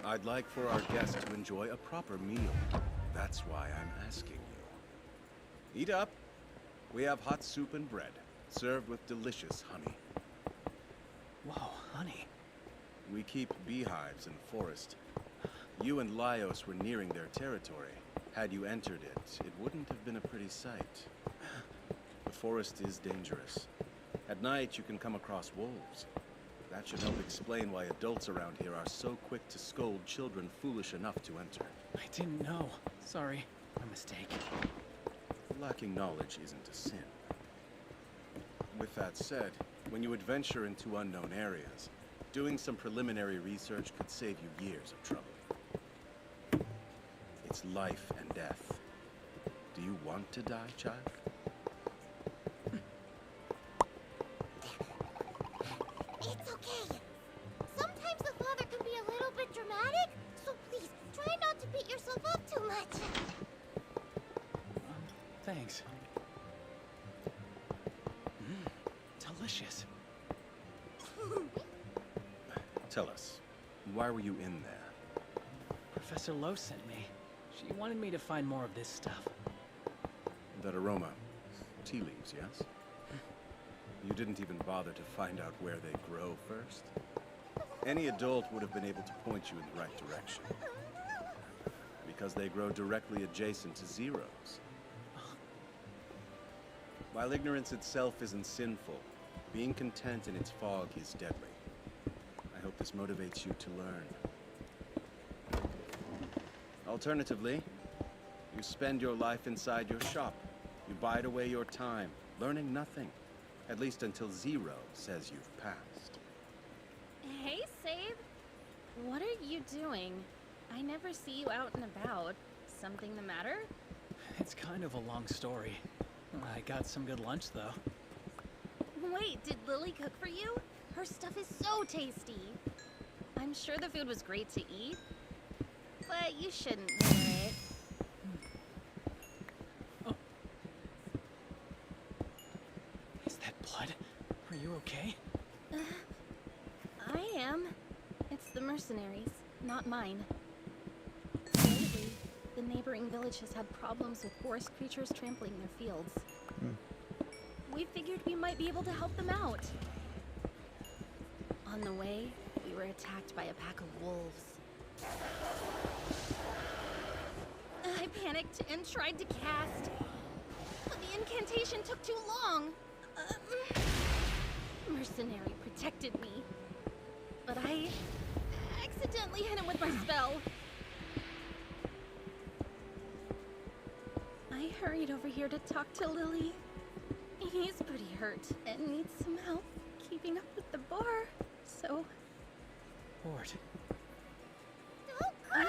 I'd like for our guest to enjoy a proper meal. That's why I'm asking you. Eat up. We have hot soup and bread, served with delicious honey. Whoa, honey. We keep beehives in the forest. You and Laios were nearing their territory. Had you entered it, it wouldn't have been a pretty sight. The forest is dangerous. At night, you can come across wolves. That should help explain why adults around here are so quick to scold children foolish enough to enter. I didn't know. Sorry, my mistake. Lacking knowledge isn't a sin. With that said, when you adventure into unknown areas, doing some preliminary research could save you years of trouble. It's life and death. Do you want to die, child? It's okay. Sometimes the father can be a little bit dramatic, so please try not to beat yourself up too much. Thanks. Delicious. Tell us, why were you in there? Professor Lowe sent me. She wanted me to find more of this stuff. That aroma. Tea leaves, yes? You didn't even bother to find out where they grow first? Any adult would have been able to point you in the right direction. Because they grow directly adjacent to zeros. While ignorance itself isn't sinful, being content in its fog is deadly. I hope this motivates you to learn. Alternatively, you spend your life inside your shop. You bide away your time, learning nothing. At least until Zero says you've passed. Hey, Save. What are you doing? I never see you out and about. Something the matter? It's kind of a long story. I got some good lunch, though. Wait, did Lily cook for you? Her stuff is so tasty. I'm sure the food was great to eat, but you shouldn't wear it. Is that blood? Are you okay? I am. It's the mercenaries, not mine. Lately, the neighboring village has had problems with forest creatures trampling their fields. We figured we might be able to help them out. On the way, we were attacked by a pack of wolves. I panicked and tried to cast, but the incantation took too long. Mercenary protected me, but I accidentally hit him with my spell. I hurried over here to talk to Lily. He's pretty hurt and needs some help keeping up with the bar, so... Hort. Don't cry!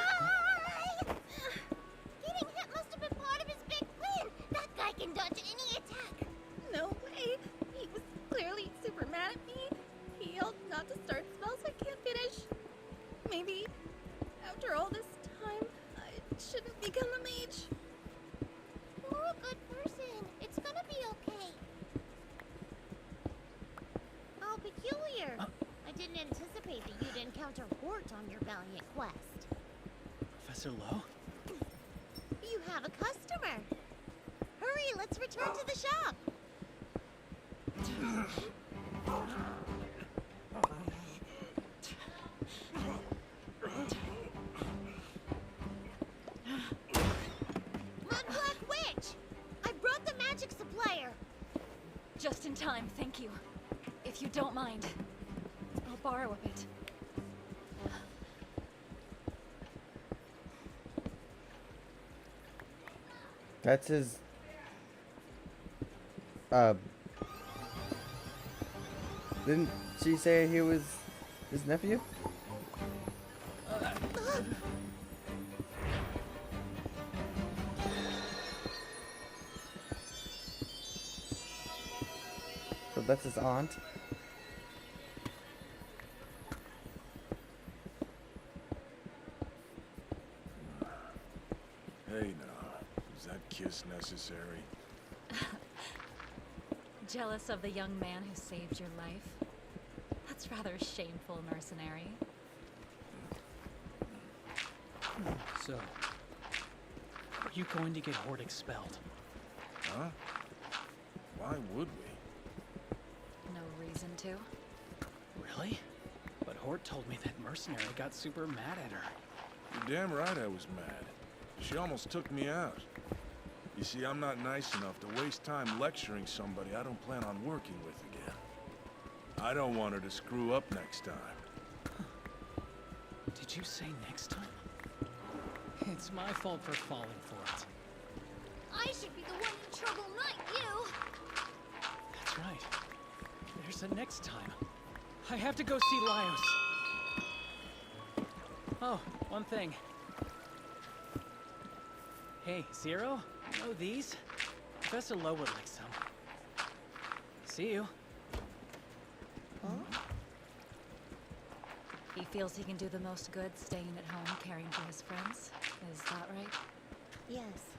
Getting hit must have been part of his big plan. That guy can dodge any attack. No way! He was clearly super mad at me. He yelled not to start spells I can't finish. Maybe, after all this time, I shouldn't become a mage. You're a good person. It's gonna be okay. How peculiar. I didn't anticipate that you'd encounter Hort on your valiant quest. Professor Lowe? You have a customer. Hurry, let's return to the shop. Mudblood Witch! I brought the magic supplier. Just in time, thank you. If you don't mind, I'll borrow a bit. That's his... Didn't she say he was his nephew? So that's his aunt. Hey now, is that kiss necessary? Jealous of the young man who saved your life? That's rather shameful, mercenary. So, are you going to get Hort expelled? Huh? Why would we? No reason to. Really? But Hort told me that mercenary got super mad at her. You're damn right I was mad. She almost took me out. You see, I'm not nice enough to waste time lecturing somebody I don't plan on working with again. I don't want her to screw up next time. Did you say next time? It's my fault for falling for it. I should be the one in trouble, not you. That's right. There's a next time. I have to go see Laios. Oh, one thing. Hey, Zero? You know these? Professor Lowe would like some. See you. Huh? He feels he can do the most good staying at home caring for his friends. Is that right? Yes.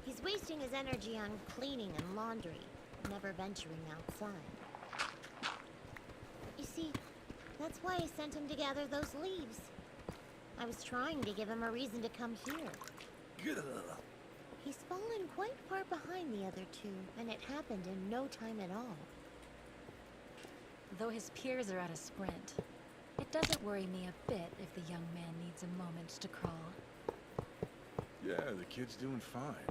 He's wasting his energy on cleaning and laundry, never venturing outside. You see, that's why I sent him to gather those leaves. I was trying to give him a reason to come here. He's fallen quite far behind the other two, and it happened in no time at all. Though his peers are at a sprint, it doesn't worry me a bit if the young man needs a moment to crawl. Yeah, the kid's doing fine.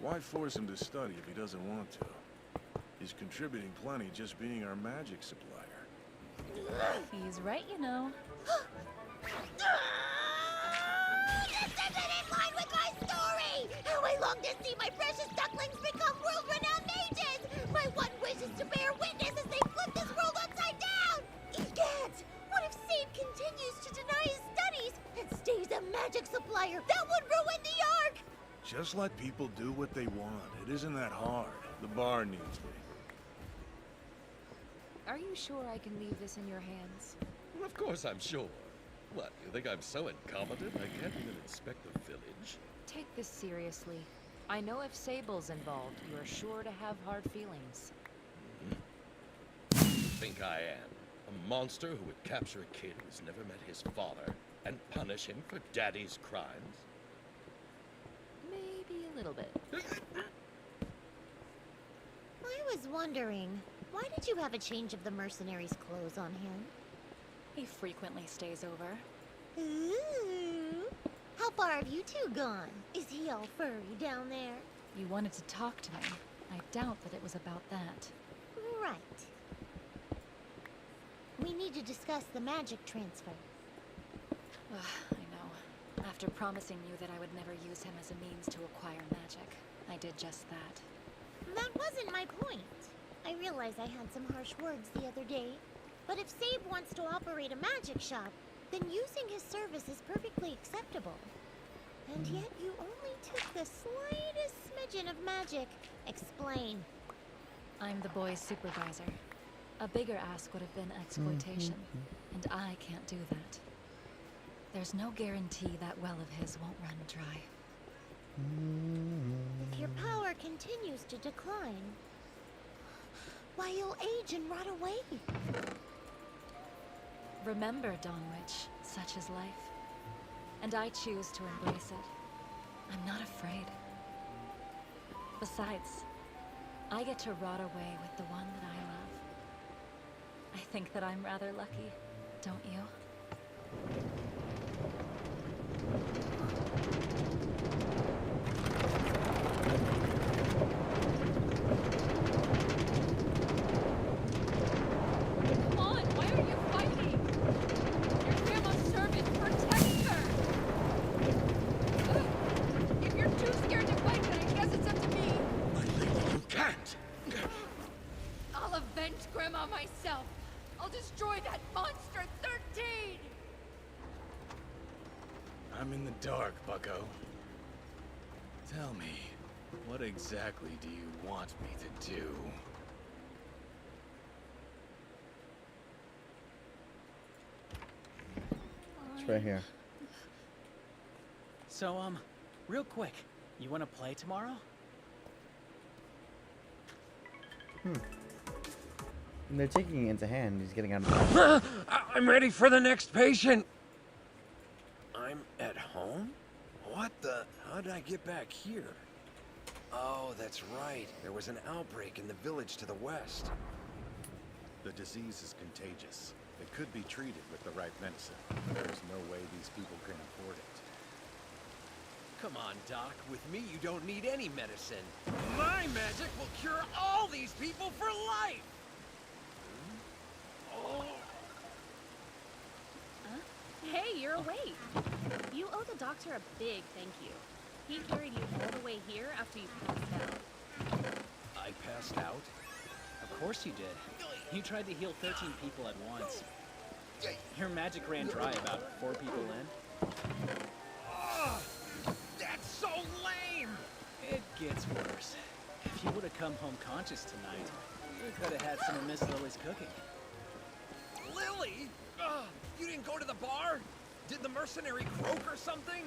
Why force him to study if he doesn't want to? He's contributing plenty just being our magic supplier. He's right, you know. This isn't in line with my story! How I long to see my precious ducklings become world-renowned mages! My one wish is to bear witness as they flip this world upside down! Egads! What if Save continues to deny his studies and stays a magic supplier? That would ruin the Ark! Just let people do what they want. It isn't that hard. The bar needs me. Are you sure I can leave this in your hands? Of course I'm sure. What, you think I'm so incompetent I can't even inspect the village? Take this seriously. I know if Sable's involved, you are sure to have hard feelings. You think I am? A monster who would capture a kid who's never met his father and punish him for Daddy's crimes? Maybe a little bit. I was wondering, why did you have a change of the mercenary's clothes on him? He frequently stays over. Ooh. How far have you two gone? Is he all furry down there? You wanted to talk to me. I doubt that it was about that. Right. We need to discuss the magic transfer. I know. After promising you that I would never use him as a means to acquire magic, I did just that. That wasn't my point. I realize I had some harsh words the other day, but if Sabe wants to operate a magic shop, then using his service is perfectly acceptable. And yet you only took the slightest smidgen of magic. Explain. I'm the boys' supervisor. A bigger ask would have been exploitation, and I can't do that. There's no guarantee that well of his won't run dry. If your power continues to decline, why, you'll age and rot away. Remember, Dawn Witch, such is life. And I choose to embrace it. I'm not afraid. Besides, I get to rot away with the one that I love. I think that I'm rather lucky, don't you? Come on, why are you fighting? Your grandma's servant, protect her! Ugh. If you're too scared to fight, then I guess it's up to me. My lady, you can't! I'll avenge Grandma myself. I'll destroy that monster 13! I'm in the dark, bucko. Tell me, what exactly do you want me to do? It's right here. So, real quick, you want to play tomorrow? And they're taking it into hand. He's getting out of the I'm ready for the next patient. I'm at home? What the? How did I get back here? Oh, that's right. There was an outbreak in the village to the west. The disease is contagious. It could be treated with the right medicine. There's no way these people can afford it. Come on, Doc. With me, you don't need any medicine. My magic will cure all these people for life! Oh. Hey, you're awake. You owe the doctor a big thank you. He carried you all the way here after you passed out. I passed out? Of course you did. You tried to heal 13 people at once. Your magic ran dry about 4 people in. Oh, that's so lame! It gets worse. If you would have come home conscious tonight, you could have had some of Miss Lily's cooking. Lily? You didn't go to the bar? Did the mercenary croak or something?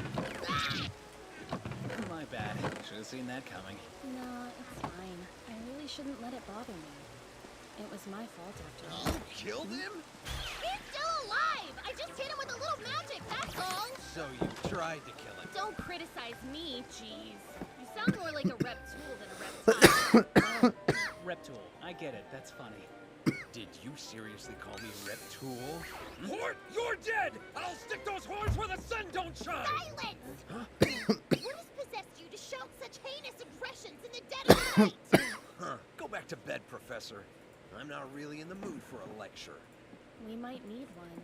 My bad. Should have seen that coming. No, it's fine. I really shouldn't let it bother me. It was my fault after all. You killed him? He's still alive! I just hit him with a little magic, that's all! So you tried to kill him. Don't criticize me, jeez. You sound more like a reptool than a reptile. Reptool. I get it. That's funny. Did you seriously call me Reptool? Hort, you're dead! I'll stick those horns where the sun don't shine! Silence! Huh? What has possessed you to shout such heinous aggressions in the dead of night? Huh. Go back to bed, Professor. I'm not really in the mood for a lecture. We might need one.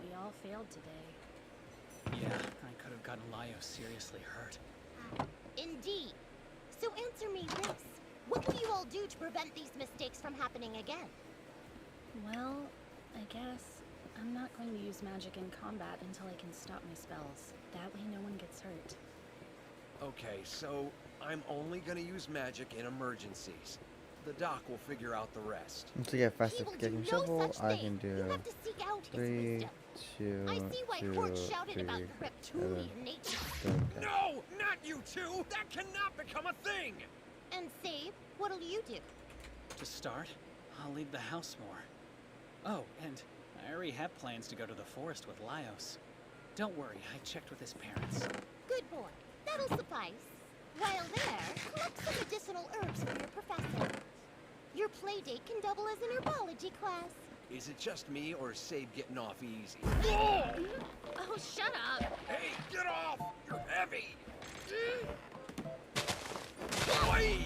We all failed today. Yeah, I could have gotten Lio seriously hurt. Indeed. So answer me this. What will you all do to prevent these mistakes from happening again? Well, I guess I'm not going to use magic in combat until I can stop my spells. That way no one gets hurt. Okay, so I'm only gonna use magic in emergencies. The doc will figure out the rest. So yeah, faster He will kicking do no shovel. such I thing. can You do have to seek out his 3, wisdom. I see why Hort shouted about the reptilian nature. No! Not you two! That cannot become a thing! And Save, what'll you do? To start, I'll leave the house more. Oh, and I already have plans to go to the forest with Laios. Don't worry, I checked with his parents. Good boy. That'll suffice. While there, collect some medicinal herbs for your professor. Your playdate can double as an herbology class. Is it just me, or is Save getting off easy? Oh, shut up. Hey, get off! You're heavy! Oi!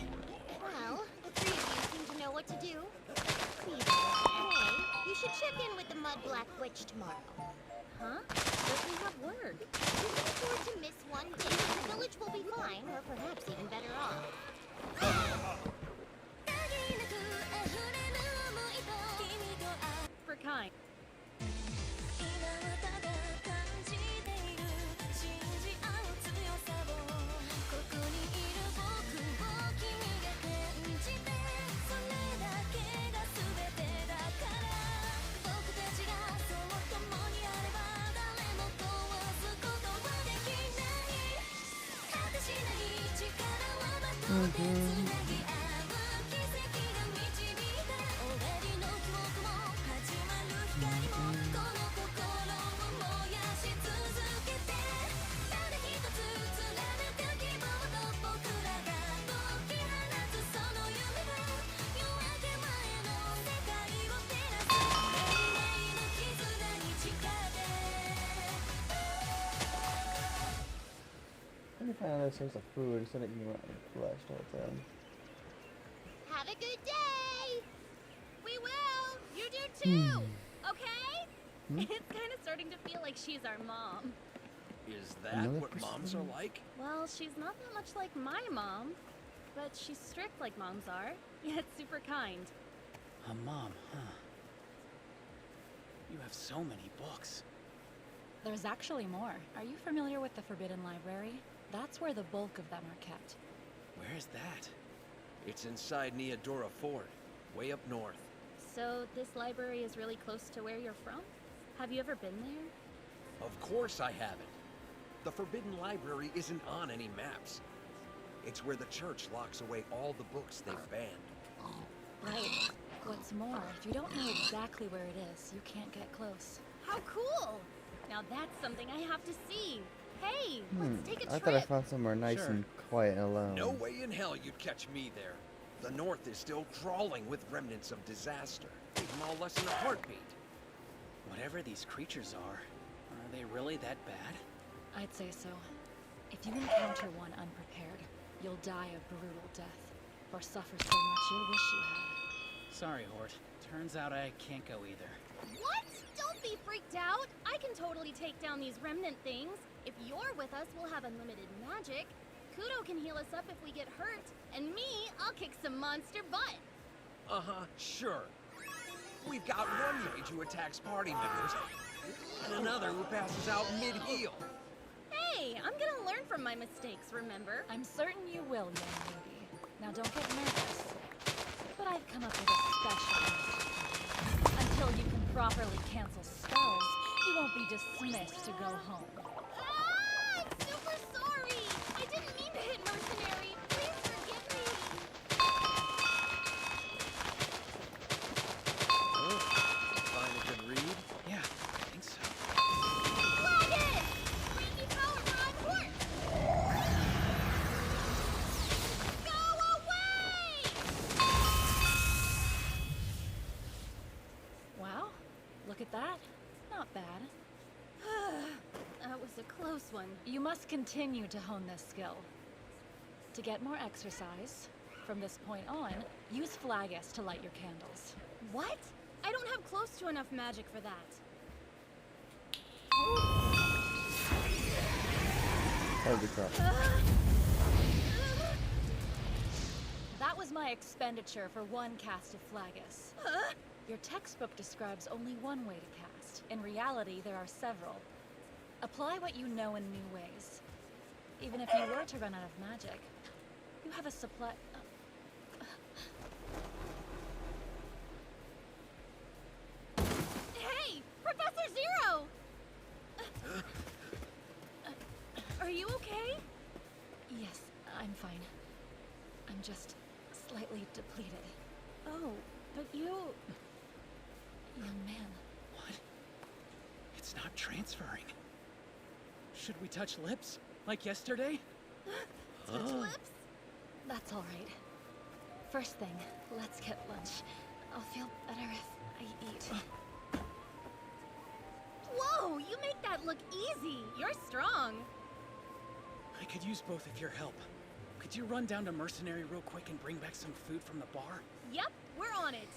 Well, the three of you seem to know what to do. Hey, you should check in with the Mudblack Witch tomorrow. Huh? But we have work. You can afford to miss one day. The village will be fine, or perhaps even better off. For kind. Let me find another source of food so that you can flush all the time. Have a good day! We will! You do too! Okay? It's kind of starting to feel like she's our mom. Is that Another what moms are like? Well, she's not that much like my mom, but she's strict like moms are, yet super kind. A mom, huh? You have so many books. There's actually more. Are you familiar with the Forbidden Library? That's where the bulk of them are kept. Where is that? It's inside Neodora Fort, way up north. So this library is really close to where you're from? Have you ever been there? Of course I haven't. The Forbidden Library isn't on any maps. It's where the church locks away all the books they've banned. Right. What's more, if you don't know exactly where it is, you can't get close. How cool! Now that's something I have to see. Hey, let's take a I trip. thought I found somewhere nice Sure. and quiet and alone. No way in hell you'd catch me there. The North is still crawling with remnants of disaster. Leave them all less than a heartbeat. Whatever these creatures are they really that bad? I'd say so. If you encounter one unprepared, you'll die a brutal death, or suffer so much you'll wish you had. Sorry, Hort. Turns out I can't go either. What? Don't be freaked out. I can totally take down these remnant things. If you're with us, we'll have unlimited magic. Kudo can heal us up if we get hurt. And me, I'll kick some monster butt. Uh-huh, sure. We've got one mage who attacks party members, and another who passes out mid-heal. Hey, I'm gonna learn from my mistakes, remember? I'm certain you will, young lady. Now don't get nervous. But I've come up with a special method. Until you can properly cancel spells, you won't be dismissed to go home. Ah! I'm super sorry! I didn't mean to hit Mercenary. Please forgive me. Find a good read? Yeah, I think so. Flag it! Randy Power on horse! Go away! Wow, look at that. Not bad. That was a close one. You must continue to hone this skill. To get more exercise, from this point on, use Flagus to light your candles. What? I don't have close to enough magic for that. Holy crap. That was my expenditure for one cast of Flagus. Your textbook describes only one way to cast. In reality, there are several. Apply what you know in new ways. Even if you were to run out of magic, you have a supply... Hey! Professor Zero! Are you okay? Yes, I'm fine. I'm just slightly depleted. Oh, but you... Young man. What? It's not transferring. Should we touch lips? Like yesterday? Touch lips? That's all right. First thing, let's get lunch. I'll feel better if I eat. Whoa, you make that look easy. You're strong. I could use both of your help. Could you run down to Mercenary real quick and bring back some food from the bar? Yep, we're on it.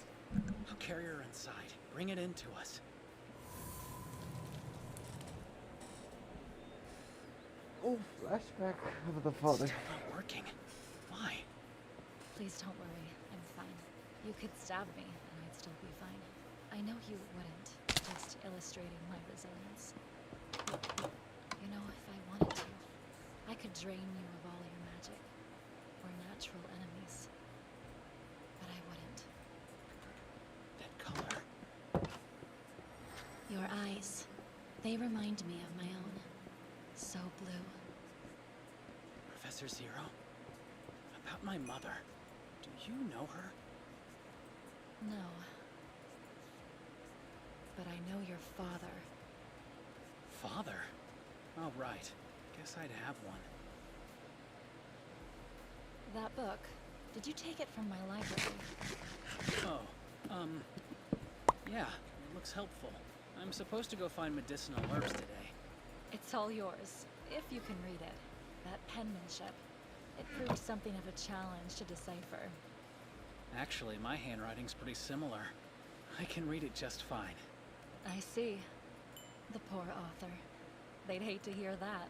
I'll carry her inside. Bring it in to us. Oh, flashback of the father. Still not working. Why? Please don't worry, I'm fine. You could stab me, and I'd still be fine. I know you wouldn't, just illustrating my resilience. You know, if I wanted to, I could drain you of all your magic, or natural enemies. But I wouldn't. That color. Your eyes, they remind me of my own. So blue. Professor Zero? About my mother. Do you know her? No. But I know your father. Father? Oh, right. Guess I'd have one. That book, did you take it from my library? Oh, yeah, it looks helpful. I'm supposed to go find medicinal herbs today. It's all yours, if you can read it. That penmanship. It proved something of a challenge to decipher. Actually, my handwriting's pretty similar. I can read it just fine. I see. The poor author. They'd hate to hear that.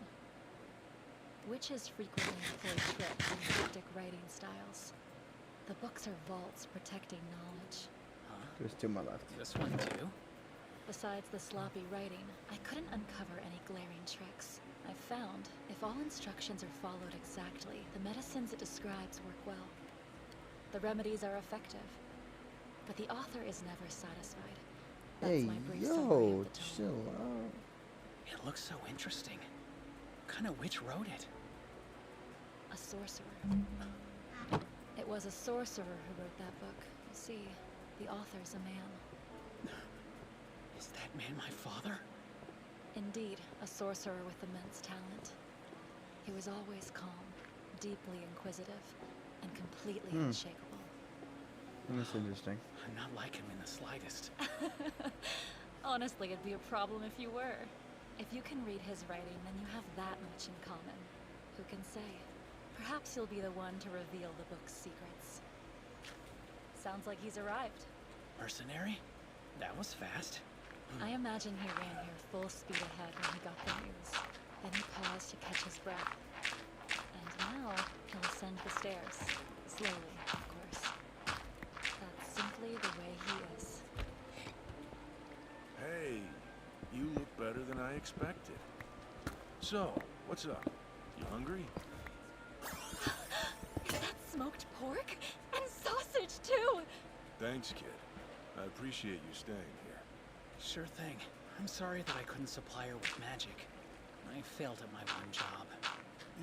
Witches frequently employ tricks and cryptic writing styles. The books are vaults protecting knowledge. Huh? There's two on my left. This one too? Besides the sloppy writing, I couldn't uncover any glaring tricks. I've found, if all instructions are followed exactly, the medicines it describes work well. The remedies are effective. But the author is never satisfied. That's Hey, my brief summary yo, of the tome. chill out. It looks so interesting. What kind of witch wrote it? A sorcerer. It was a sorcerer who wrote that book. You see, the author's a man. Is that man my father? Indeed, a sorcerer with immense talent. He was always calm, deeply inquisitive, and completely unshakable. That's interesting. I'm not like him in the slightest. Honestly, it'd be a problem if you were. If you can read his writing, then you have that much in common. Who can say? Perhaps you'll be the one to reveal the book's secrets. Sounds like he's arrived. Mercenary? That was fast. I imagine he ran here full speed ahead when he got the news. Then he paused to catch his breath. And now he'll ascend the stairs. Slowly, of course. That's simply the way he is. Hey, you look better than I expected. So, what's up? You hungry? Is that smoked pork? And sausage, too! Thanks, kid. I appreciate you staying here. Sure thing. I'm sorry that I couldn't supply her with magic. I failed at my one job.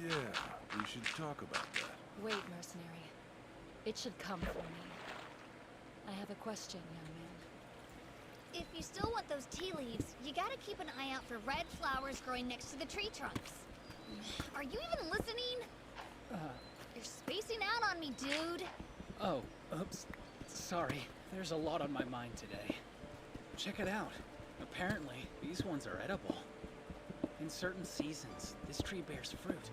Yeah, we should talk about that. Wait, mercenary. It should come from me. I have a question, young man. If you still want those tea leaves, you gotta keep an eye out for red flowers growing next to the tree trunks. Are you even listening? You're spacing out on me, dude. Oh, oops. Sorry. There's a lot on my mind today. Check it out. Apparently, these ones are edible. In certain seasons, this tree bears fruit.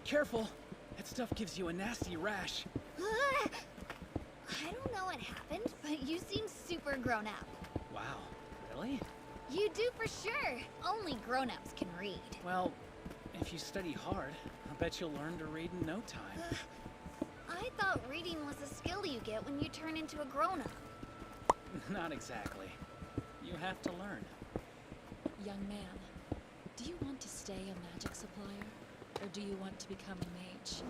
Careful! That stuff gives you a nasty rash. I don't know what happened, but you seem super grown up. Wow, really? You do for sure. Only grown-ups can read. Well, if you study hard, I bet you'll learn to read in no time. I thought reading was a skill you get when you turn into a grown-up. Not exactly. You have to learn. Young man, do you want to stay a magic supplier? Or do you want to become a mage?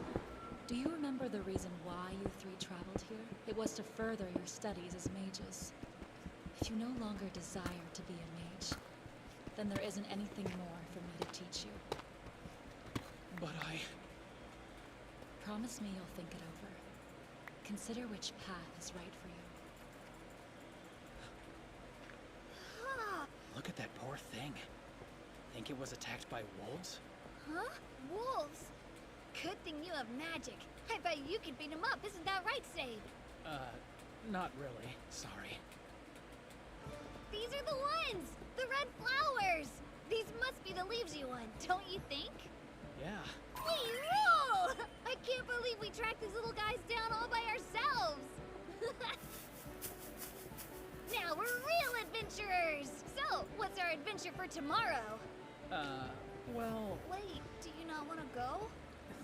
Do you remember the reason why you three traveled here? It was to further your studies as mages. If you no longer desire to be a mage, then there isn't anything more for me me to teach you. But I... Promise me you'll think it over. Consider which path is right for you. Look at that poor thing. Think it was attacked by wolves? Huh? Wolves? Good thing you have magic. I bet you could beat them up, isn't that right, Save? Not really. Sorry. These are the ones! The red flowers! These must be the leaves you want, don't you think? Yeah. We rule! I can't believe we tracked these little guys down all by ourselves! Now we're real adventurers! So, what's our adventure for tomorrow? Well... Wait, do you not want to go?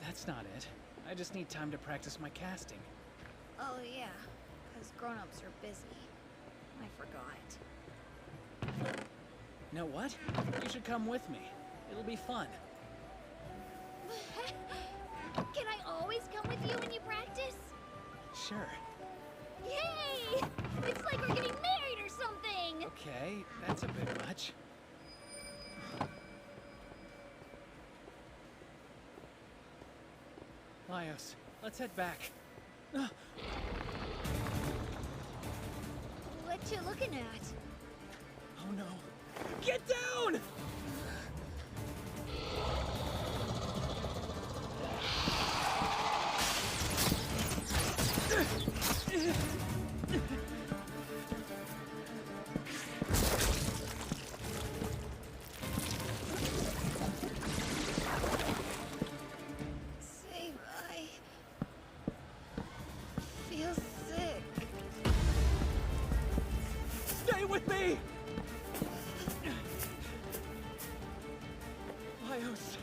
That's not it. I just need time to practice my casting. Oh yeah, because grown-ups are busy. I forgot. Know what? You should come with me. It'll be fun. Can I always come with you when you practice? Sure. Yay! It's like we're getting married or something! Okay, that's a bit much. Laios, let's head back. What you looking at? Oh no. Get down! Save, I feel sick. Stay with me! Laios,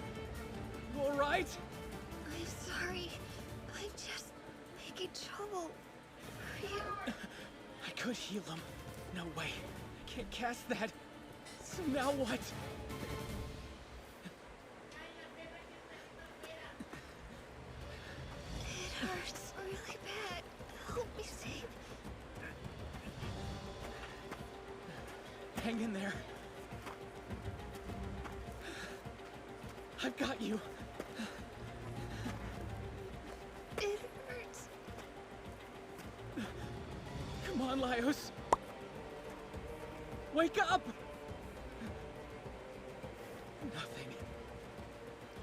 you alright? I'm sorry. I'm just making trouble for you. I could heal him. No way. I can't cast that. So now what? It hurts really bad. Help me, Save. Hang in there. I've got you. It hurts. Come on, Laios. Wake up! Nothing.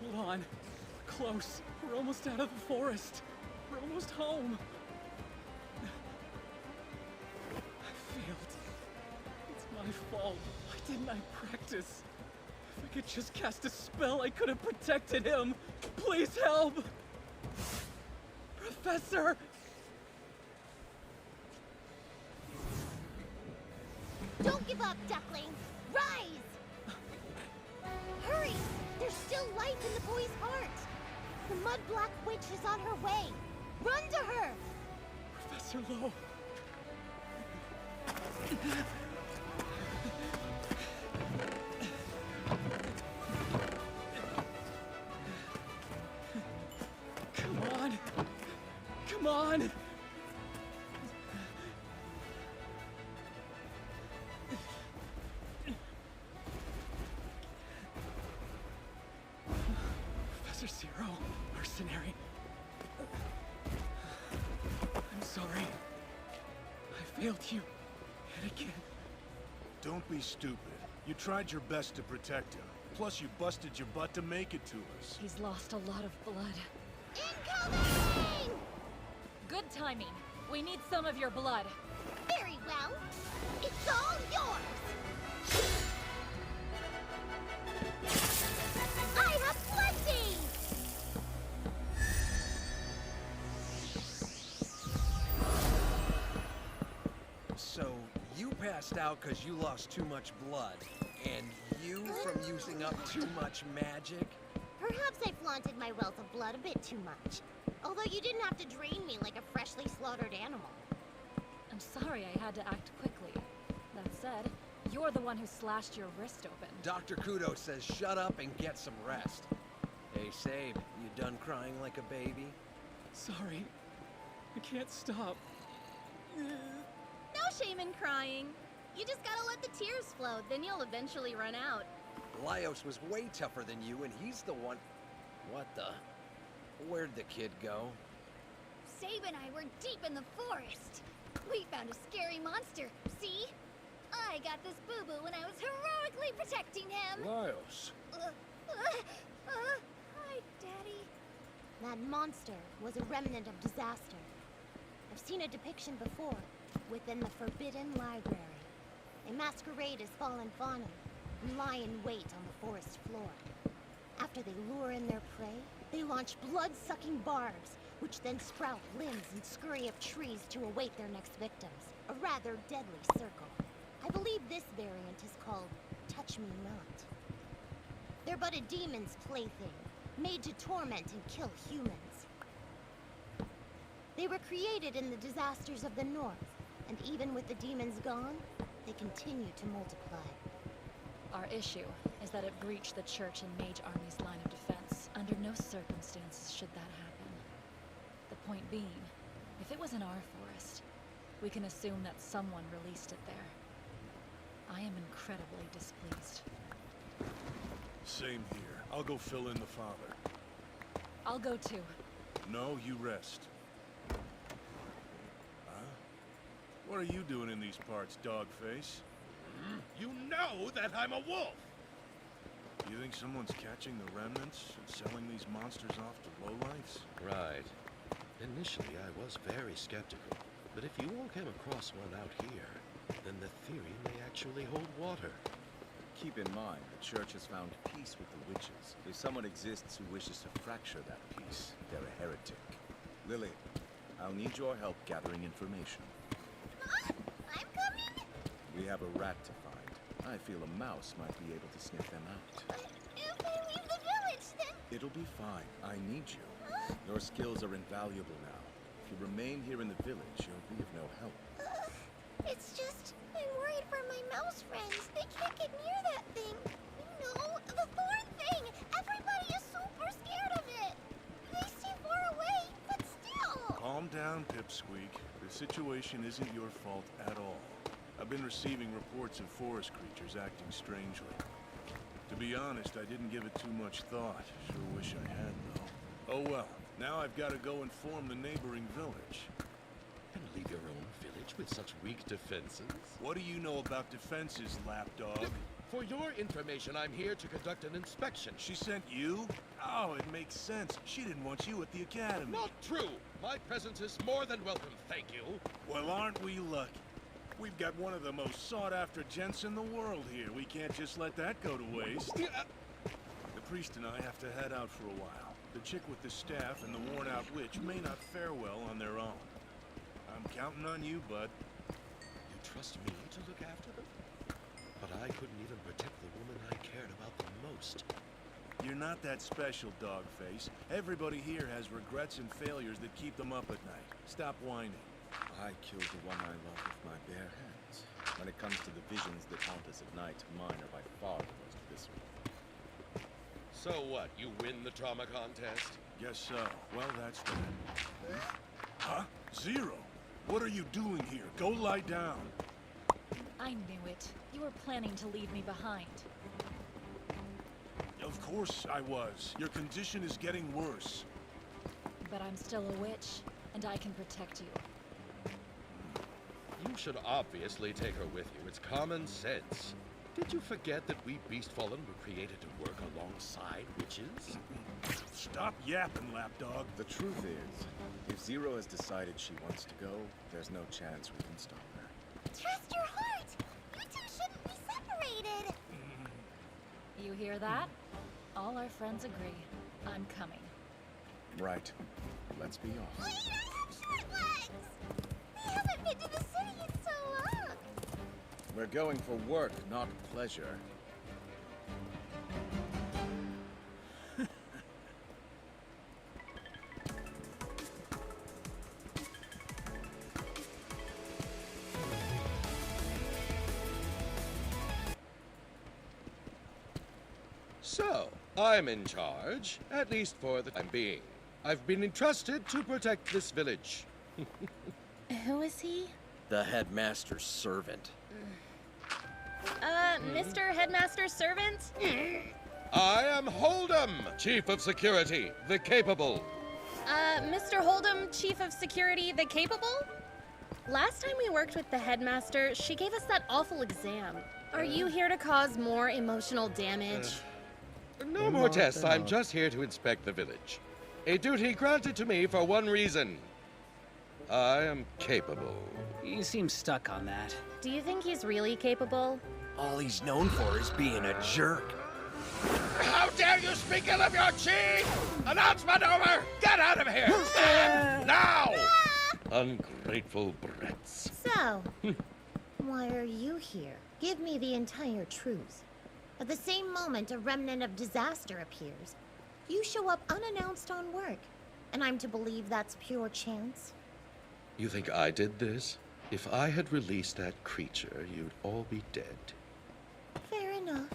Hold on. We're close. We're almost out of the forest. We're almost home. I failed. It's my fault. Why didn't I practice? If I could just cast a spell, I could have protected him. Please help! Professor! Don't give up, duckling! Rise! Hurry! There's still life in the boy's heart! The Mud-Black Witch is on her way! Run to her! Professor Lowe. Come on. Come on. Professor Zero, mercenary. I'm sorry. I failed you. Yet again. Don't be stupid. You tried your best to protect him. Plus, you busted your butt to make it to us. He's lost a lot of blood. Incoming! Good timing. We need some of your blood. Very well. It's all yours! I have plenty! So, you passed out because you lost too much blood. And you from using up too much magic? Perhaps I flaunted my wealth of blood a bit too much. Although you didn't have to drain me like a freshly slaughtered animal. I'm sorry I had to act quickly. That said, you're the one who slashed your wrist open. Dr. Kudo says shut up and get some rest. Hey, Save, you done crying like a baby? Sorry. I can't stop. No shame in crying. You just gotta let the tears flow, then you'll eventually run out. Laios was way tougher than you, and he's the one... What the... Where'd the kid go? Save and I were deep in the forest. We found a scary monster, see? I got this boo-boo when I was heroically protecting him. Laios. Hi, Daddy. That monster was a remnant of disaster. I've seen a depiction before, within the Forbidden Library. They masquerade as fallen fauna and lie in wait on the forest floor. After they lure in their prey, they launch blood-sucking barbs, which then sprout limbs and scurry up trees to await their next victims. A rather deadly circle. I believe this variant is called Touch Me Not. They're but a demon's plaything, made to torment and kill humans. They were created in the disasters of the North, and even with the demons gone, they continue to multiply. Our issue is that it breached the Church and Mage Army's line of defense. Under no circumstances should that happen. The point being, if it was in our forest, we can assume that someone released it there. I am incredibly displeased. Same here. I'll go fill in the father. I'll go too. No, you rest. Huh? What are you doing in these parts, Dogface? You know that I'm a wolf! You think someone's catching the remnants and selling these monsters off to lowlifes? Right. Initially, I was very skeptical. But if you all came across one out here, then the theory may actually hold water. Keep in mind, the Church has found peace with the witches. If someone exists who wishes to fracture that peace, they're a heretic. Lily, I'll need your help gathering information. Mom, I'm coming? We have a rat to find. I feel a mouse might be able to sniff them out. But if I leave the village, then... It'll be fine. I need you. Your skills are invaluable now. If you remain here in the village, you'll be of no help. It's just, I'm worried for my mouse friends. They can't get near that thing. You know, the thorn thing. Everybody is super scared of it. They stay far away, but still. Calm down, Pipsqueak. The situation isn't your fault at all. I've been receiving reports of forest creatures acting strangely. To be honest, I didn't give it too much thought. Sure wish I had, though. Oh well. Now I've got to go inform the neighboring village. And leave your own village with such weak defenses? What do you know about defenses, lapdog? For your information, I'm here to conduct an inspection. She sent you? Oh, it makes sense. She didn't want you at the academy. Not true! My presence is more than welcome, thank you. Well, aren't we lucky? We've got one of the most sought-after gents in the world here. We can't just let that go to waste. The priest and I have to head out for a while. The chick with the staff and the worn-out witch may not fare well on their own. I'm counting on you, bud. You trust me to look after them? But I couldn't even protect the woman I cared about the most. You're not that special, Dogface. Everybody here has regrets and failures that keep them up at night. Stop whining. I killed the one I love with my bare hands. When it comes to the visions that haunt us at night, mine are by far the most visceral. So what, you win the trauma contest? Guess so. Well, that's that. Huh? Zero? What are you doing here? Go lie down. I knew it. You were planning to leave me behind. Of course I was. Your condition is getting worse. But I'm still a witch, and I can protect you. You should obviously take her with you. It's common sense. Did you forget that we Beastfallen were created to work alongside witches? Stop yapping, lapdog. The truth is, if Zero has decided she wants to go, there's no chance we can stop her. Trust your heart. You two shouldn't be separated. You hear that? All our friends agree. I'm coming. Right. Let's be off. Wait, I have short legs. I haven't been to the city in so long. We're going for work, not pleasure. So, I'm in charge, at least for the time being. I've been entrusted to protect this village. Who is he? The headmaster's servant. Mr. Headmaster's servant? I am Hold'em, Chief of Security, the Capable. Mr. Hold'em, Chief of Security, the Capable? Last time we worked with the Headmaster, she gave us that awful exam. Are you here to cause more emotional damage? No more tests. I'm just here to inspect the village. A duty granted to me for one reason. I am capable. You seem stuck on that. Do you think he's really capable? All he's known for is being a jerk. How dare you speak ill of your chief! Announcement over! Get out of here! Stand now! Ungrateful brats. So, why are you here? Give me the entire truth. At the same moment a remnant of disaster appears, you show up unannounced on work, and I'm to believe that's pure chance? You think I did this? If I had released that creature, you'd all be dead. Fair enough.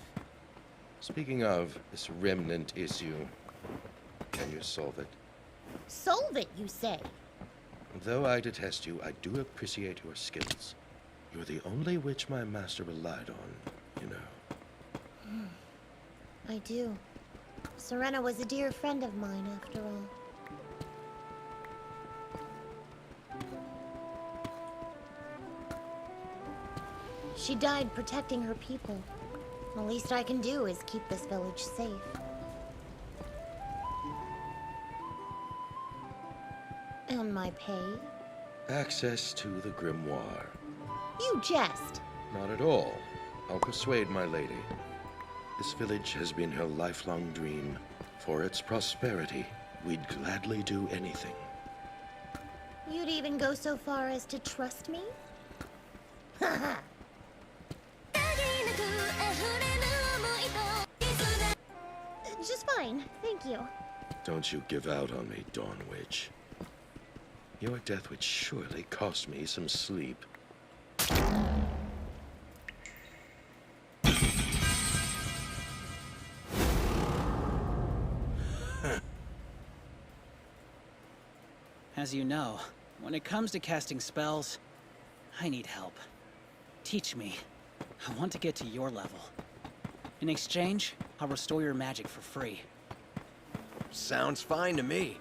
Speaking of this remnant issue, can you solve it? Solve it, you say? Though I detest you, I do appreciate your skills. You're the only witch my master relied on, you know. I do. Serena was a dear friend of mine, after all. She died protecting her people. The least I can do is keep this village safe. And my pay? Access to the grimoire. You jest! Not at all. I'll persuade my lady. This village has been her lifelong dream. For its prosperity, we'd gladly do anything. You'd even go so far as to trust me? Haha. Just fine, thank you. Don't you give out on me, Dawn Witch. Your death would surely cost me some sleep. As you know, when it comes to casting spells, I need help. Teach me. I want to get to your level. In exchange, I'll restore your magic for free. Sounds fine to me.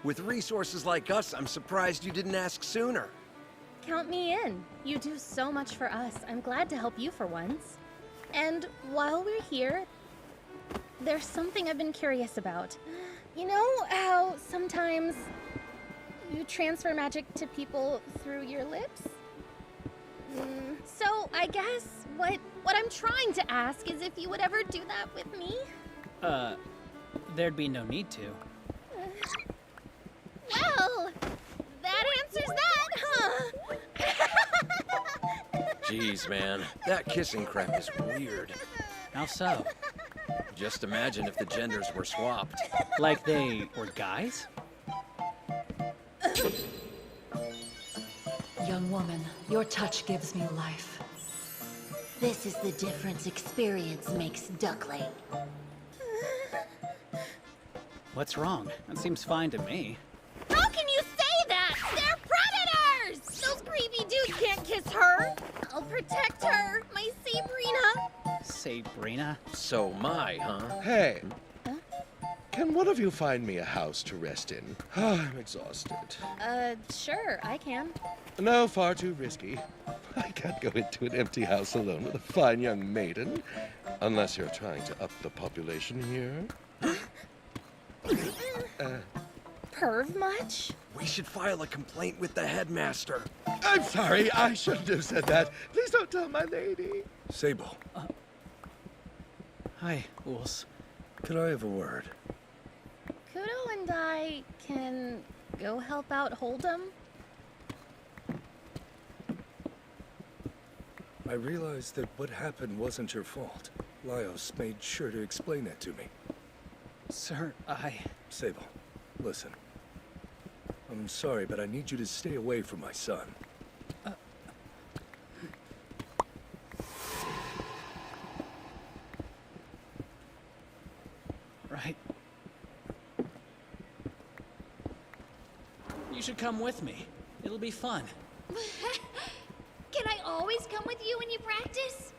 With resources like us, I'm surprised you didn't ask sooner. Count me in. You do so much for us. I'm glad to help you for once. And while we're here, there's something I've been curious about. You know how sometimes you transfer magic to people through your lips? So I guess what I'm trying to ask is if you would ever do that with me? There'd be no need to. Well, that answers that, huh? Jeez, man. That kissing crap is weird. How so? Just imagine if the genders were swapped. Like they were guys? Young woman, your touch gives me life. This is the difference experience makes, Duckling. What's wrong? That seems fine to me. How can you say that? They're predators! Those creepy dudes can't kiss her. I'll protect her, my Sabrina. Sabrina? So my, huh? Hey! Can one of you find me a house to rest in? I'm exhausted. Sure, I can. No, far too risky. I can't go into an empty house alone with a fine young maiden. Unless you're trying to up the population here. Perv much? We should file a complaint with the headmaster. I'm sorry, I shouldn't have said that. Please don't tell my lady. Sable. Hi, Ools. Could I have a word? Kudo and I can go help out Hold'em? I realized that what happened wasn't your fault. Laios made sure to explain that to me. Sir, Sable, listen. I'm sorry, but I need you to stay away from my son. Right. You should come with me. It'll be fun. Can I always come with you when you practice?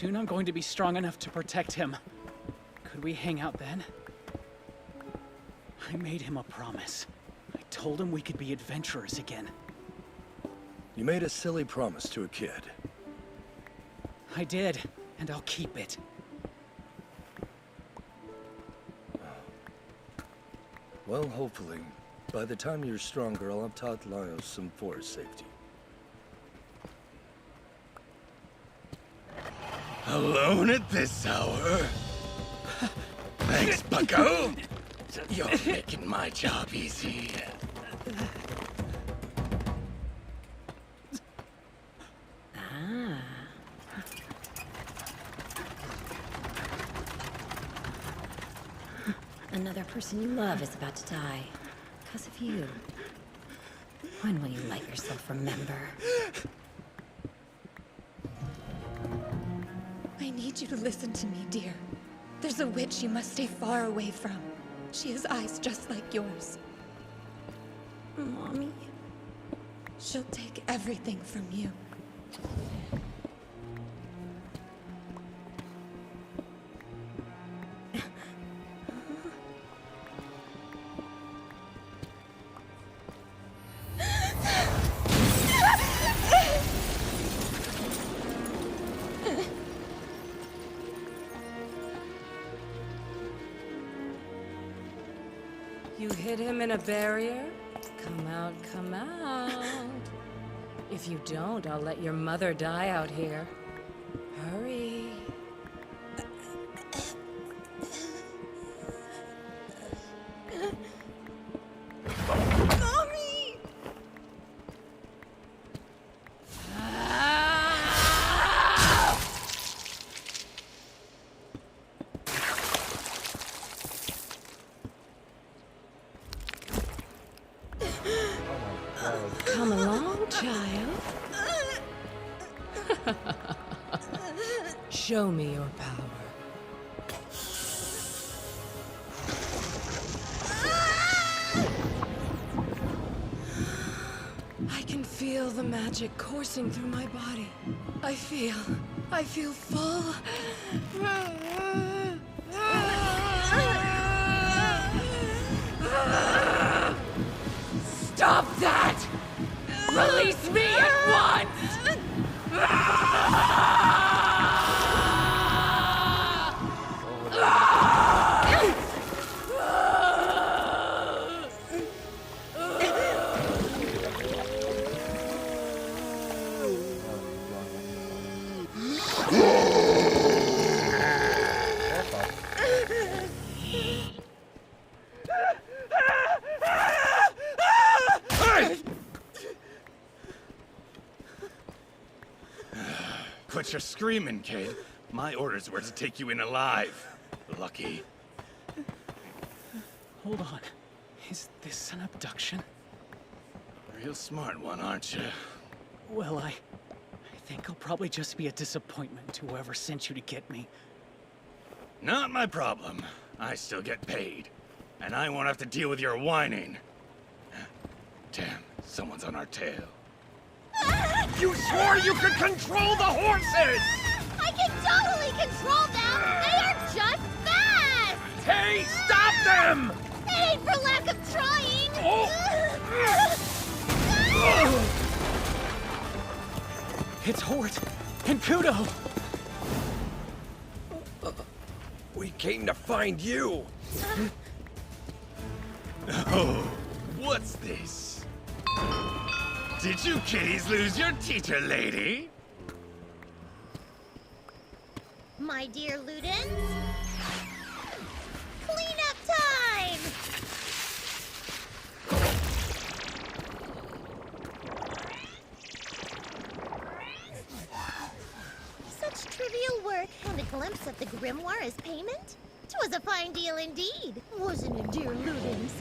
Soon I'm going to be strong enough to protect him. Could we hang out then? I made him a promise. I told him we could be adventurers again. You made a silly promise to a kid. I did, and I'll keep it. Well, hopefully, by the time you're stronger, I'll have taught Laios some forest safety. Alone at this hour? Thanks, bucko! You're making my job easy. Another person you love is about to die. Because of you. When will you let yourself remember? I need you to listen to me, dear. There's a witch you must stay far away from. She has eyes just like yours. Mommy? She'll take everything from you. You hid him in a barrier? Come out, come out. If you don't, I'll let your mother die out here. Hurry. Mommy! Come along, child. Show me your power. I can feel the magic coursing through my body. I feel full. Stop that! Release me at once! Quit your screaming, kid. My orders were to take you in alive. Lucky. Hold on. Is this an abduction? Real smart one, aren't you? Well, I think I'll probably just be a disappointment to whoever sent you to get me. Not my problem. I still get paid. And I won't have to deal with your whining. Damn, someone's on our tail. You swore you could control the horses! I can totally control them! They are just fast! Hey, stop them! It ain't for lack of trying! It's Hort and Kudo! We came to find you! Oh, what's this? Did you kiddies lose your teacher, lady? My dear Ludens, cleanup time! Such trivial work and a glimpse of the grimoire as payment? 'Twas a fine deal indeed, wasn't it, dear Ludens?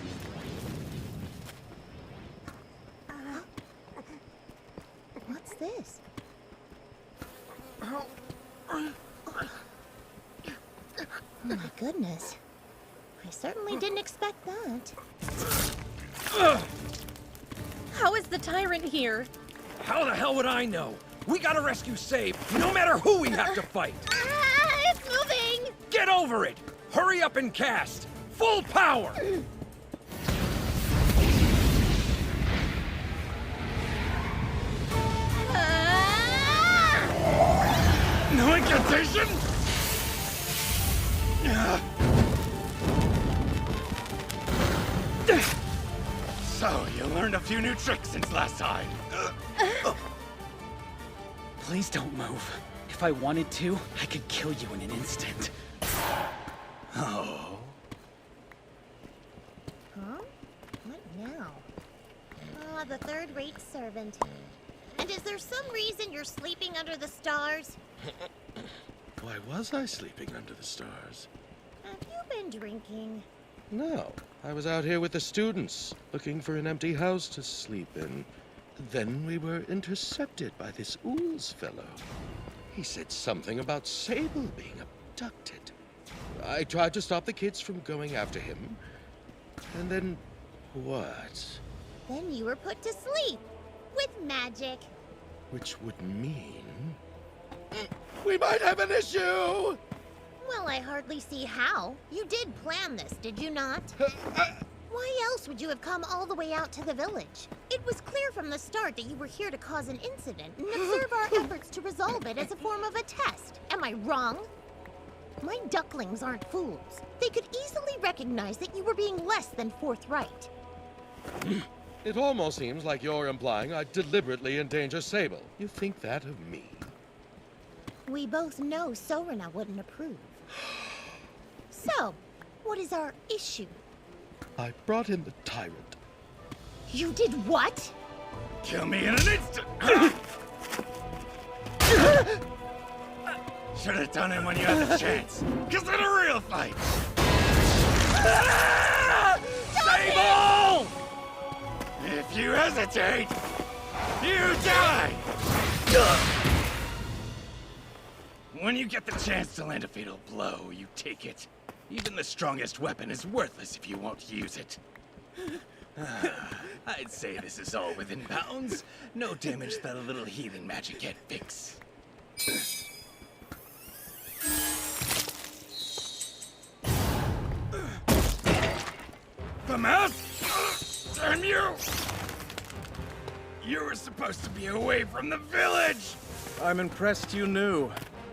What's this? Oh my goodness. I certainly didn't expect that. How is the tyrant here? How the hell would I know? We gotta rescue Save, no matter who we have to fight! It's moving! Get over it! Hurry up and cast! Full power! No incantation? So, you learned a few new tricks since last time. Please don't move. If I wanted to, I could kill you in an instant. Oh. Huh? What now? Ah, the third-rate servant. And is there some reason you're sleeping under the stars? Why was I sleeping under the stars? Have you been drinking? No, I was out here with the students, looking for an empty house to sleep in. Then we were intercepted by this Ools fellow. He said something about Sable being abducted. I tried to stop the kids from going after him. And then... what? Then you were put to sleep. With magic. Which would mean... we might have an issue! Well, I hardly see how. You did plan this, did you not? Why else would you have come all the way out to the village? It was clear from the start that you were here to cause an incident and observe our efforts to resolve it as a form of a test. Am I wrong? My ducklings aren't fools. They could easily recognize that you were being less than forthright. It almost seems like you're implying I deliberately endanger Sable. You think that of me? We both know Sorina wouldn't approve. So, what is our issue? I brought in the tyrant. You did what? Kill me in an instant! Should have done it when you had the chance. Cause in a real fight! Sable! If you hesitate, you die! When you get the chance to land a fatal blow, you take it. Even the strongest weapon is worthless if you won't use it. I'd say this is all within bounds. No damage that a little healing magic can't fix. The mouse? Damn you! You were supposed to be away from the village! I'm impressed you knew,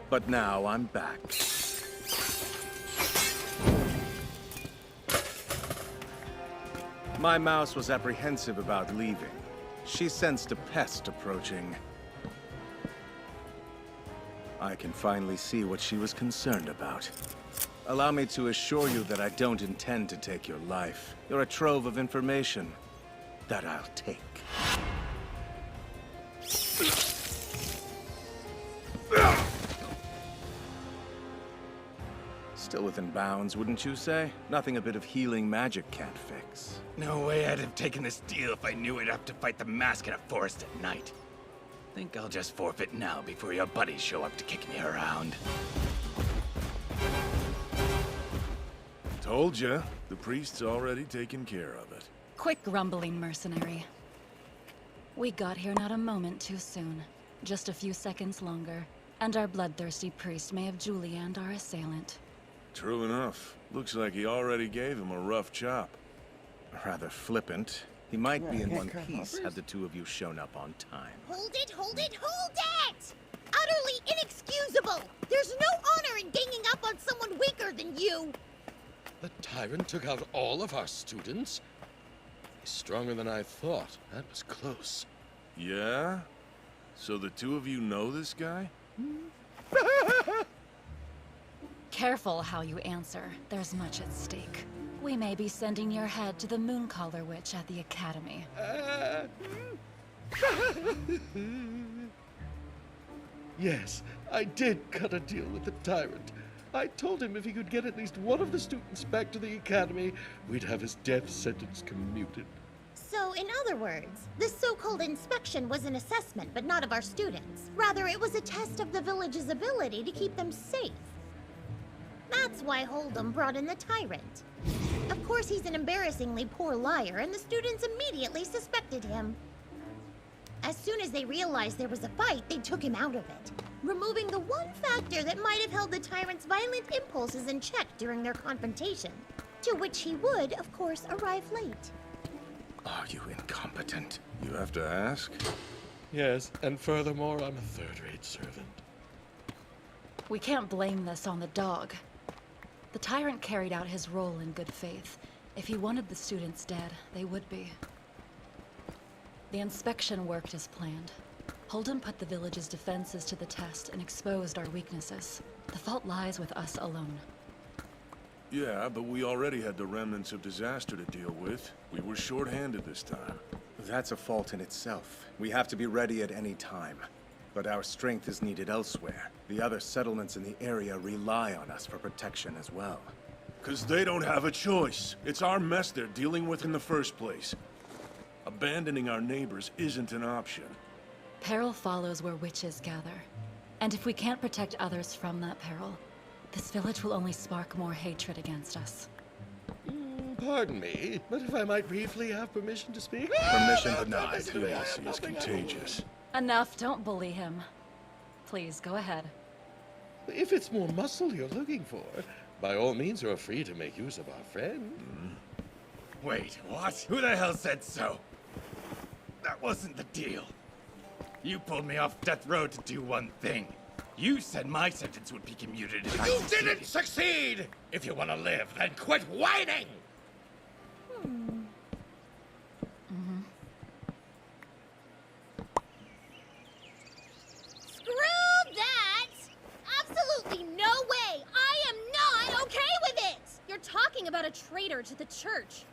but now I'm back. My mouse was apprehensive about leaving. She sensed a pest approaching. I can finally see what she was concerned about. Allow me to assure you that I don't intend to take your life. You're a trove of information that I'll take. Still within bounds, wouldn't you say? Nothing a bit of healing magic can't fix. No way I'd have taken this deal if I knew I'd have to fight the mask in a forest at night. Think I'll just forfeit now before your buddies show up to kick me around. Told ya. The priest's already taken care of it. Quick grumbling, mercenary. We got here not a moment too soon. Just a few seconds longer, and our bloodthirsty priest may have Julian'd our assailant. True enough. Looks like he already gave him a rough chop. Rather flippant. He might be in one can't piece crack had the two of you shown up on time. Hold it, hold it, hold it! Utterly inexcusable! There's no honor in ganging up on someone weaker than you! The tyrant took out all of our students? He's stronger than I thought. That was close. Yeah? So the two of you know this guy? Careful how you answer. There's much at stake. We may be sending your head to the Mooncaller Witch at the Academy. Yes, I did cut a deal with the tyrant. I told him if he could get at least one of the students back to the academy, we'd have his death sentence commuted. So, in other words, this so-called inspection was an assessment, but not of our students. Rather, it was a test of the village's ability to keep them safe. That's why Hold'em brought in the tyrant. Of course, he's an embarrassingly poor liar, and the students immediately suspected him. As soon as they realized there was a fight, they took him out of it, removing the one factor that might have held the tyrant's violent impulses in check during their confrontation, to which he would, of course, arrive late. Are you incompetent? You have to ask? Yes, and furthermore, I'm a third-rate servant. We can't blame this on the dog. The tyrant carried out his role in good faith. If he wanted the students dead, they would be. The inspection worked as planned. Holden put the village's defenses to the test and exposed our weaknesses. The fault lies with us alone. Yeah, but we already had the remnants of disaster to deal with. We were short-handed this time. That's a fault in itself. We have to be ready at any time. But our strength is needed elsewhere. The other settlements in the area rely on us for protection as well. 'Cause they don't have a choice. It's our mess they're dealing with in the first place. Abandoning our neighbors isn't an option. Peril follows where witches gather. And if we can't protect others from that peril, this village will only spark more hatred against us. Pardon me, but if I might briefly have permission to speak? Permission denied. Yes, he is contagious. Enough, don't bully him. Please, go ahead. If it's more muscle you're looking for, by all means you're free to make use of our friend. Wait, what? Who the hell said so? That wasn't the deal. You pulled me off death row to do one thing. You said my sentence would be commuted if I You succeeded. didn't succeed! If you want to live, then quit whining! Screw that! Absolutely no way! I am not okay with it! You're talking about a traitor to the church.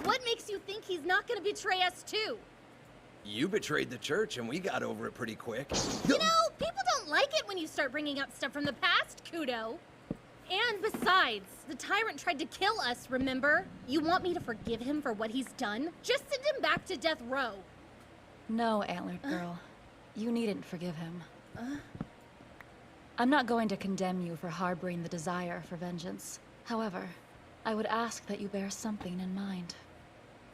What makes you think he's not gonna betray us too? You betrayed the church and we got over it pretty quick. You know, people don't like it when you start bringing up stuff from the past, Kudo. And besides, the tyrant tried to kill us, remember? You want me to forgive him for what he's done? Just send him back to death row. No, Antlered Girl. You needn't forgive him. I'm not going to condemn you for harboring the desire for vengeance. However, I would ask that you bear something in mind.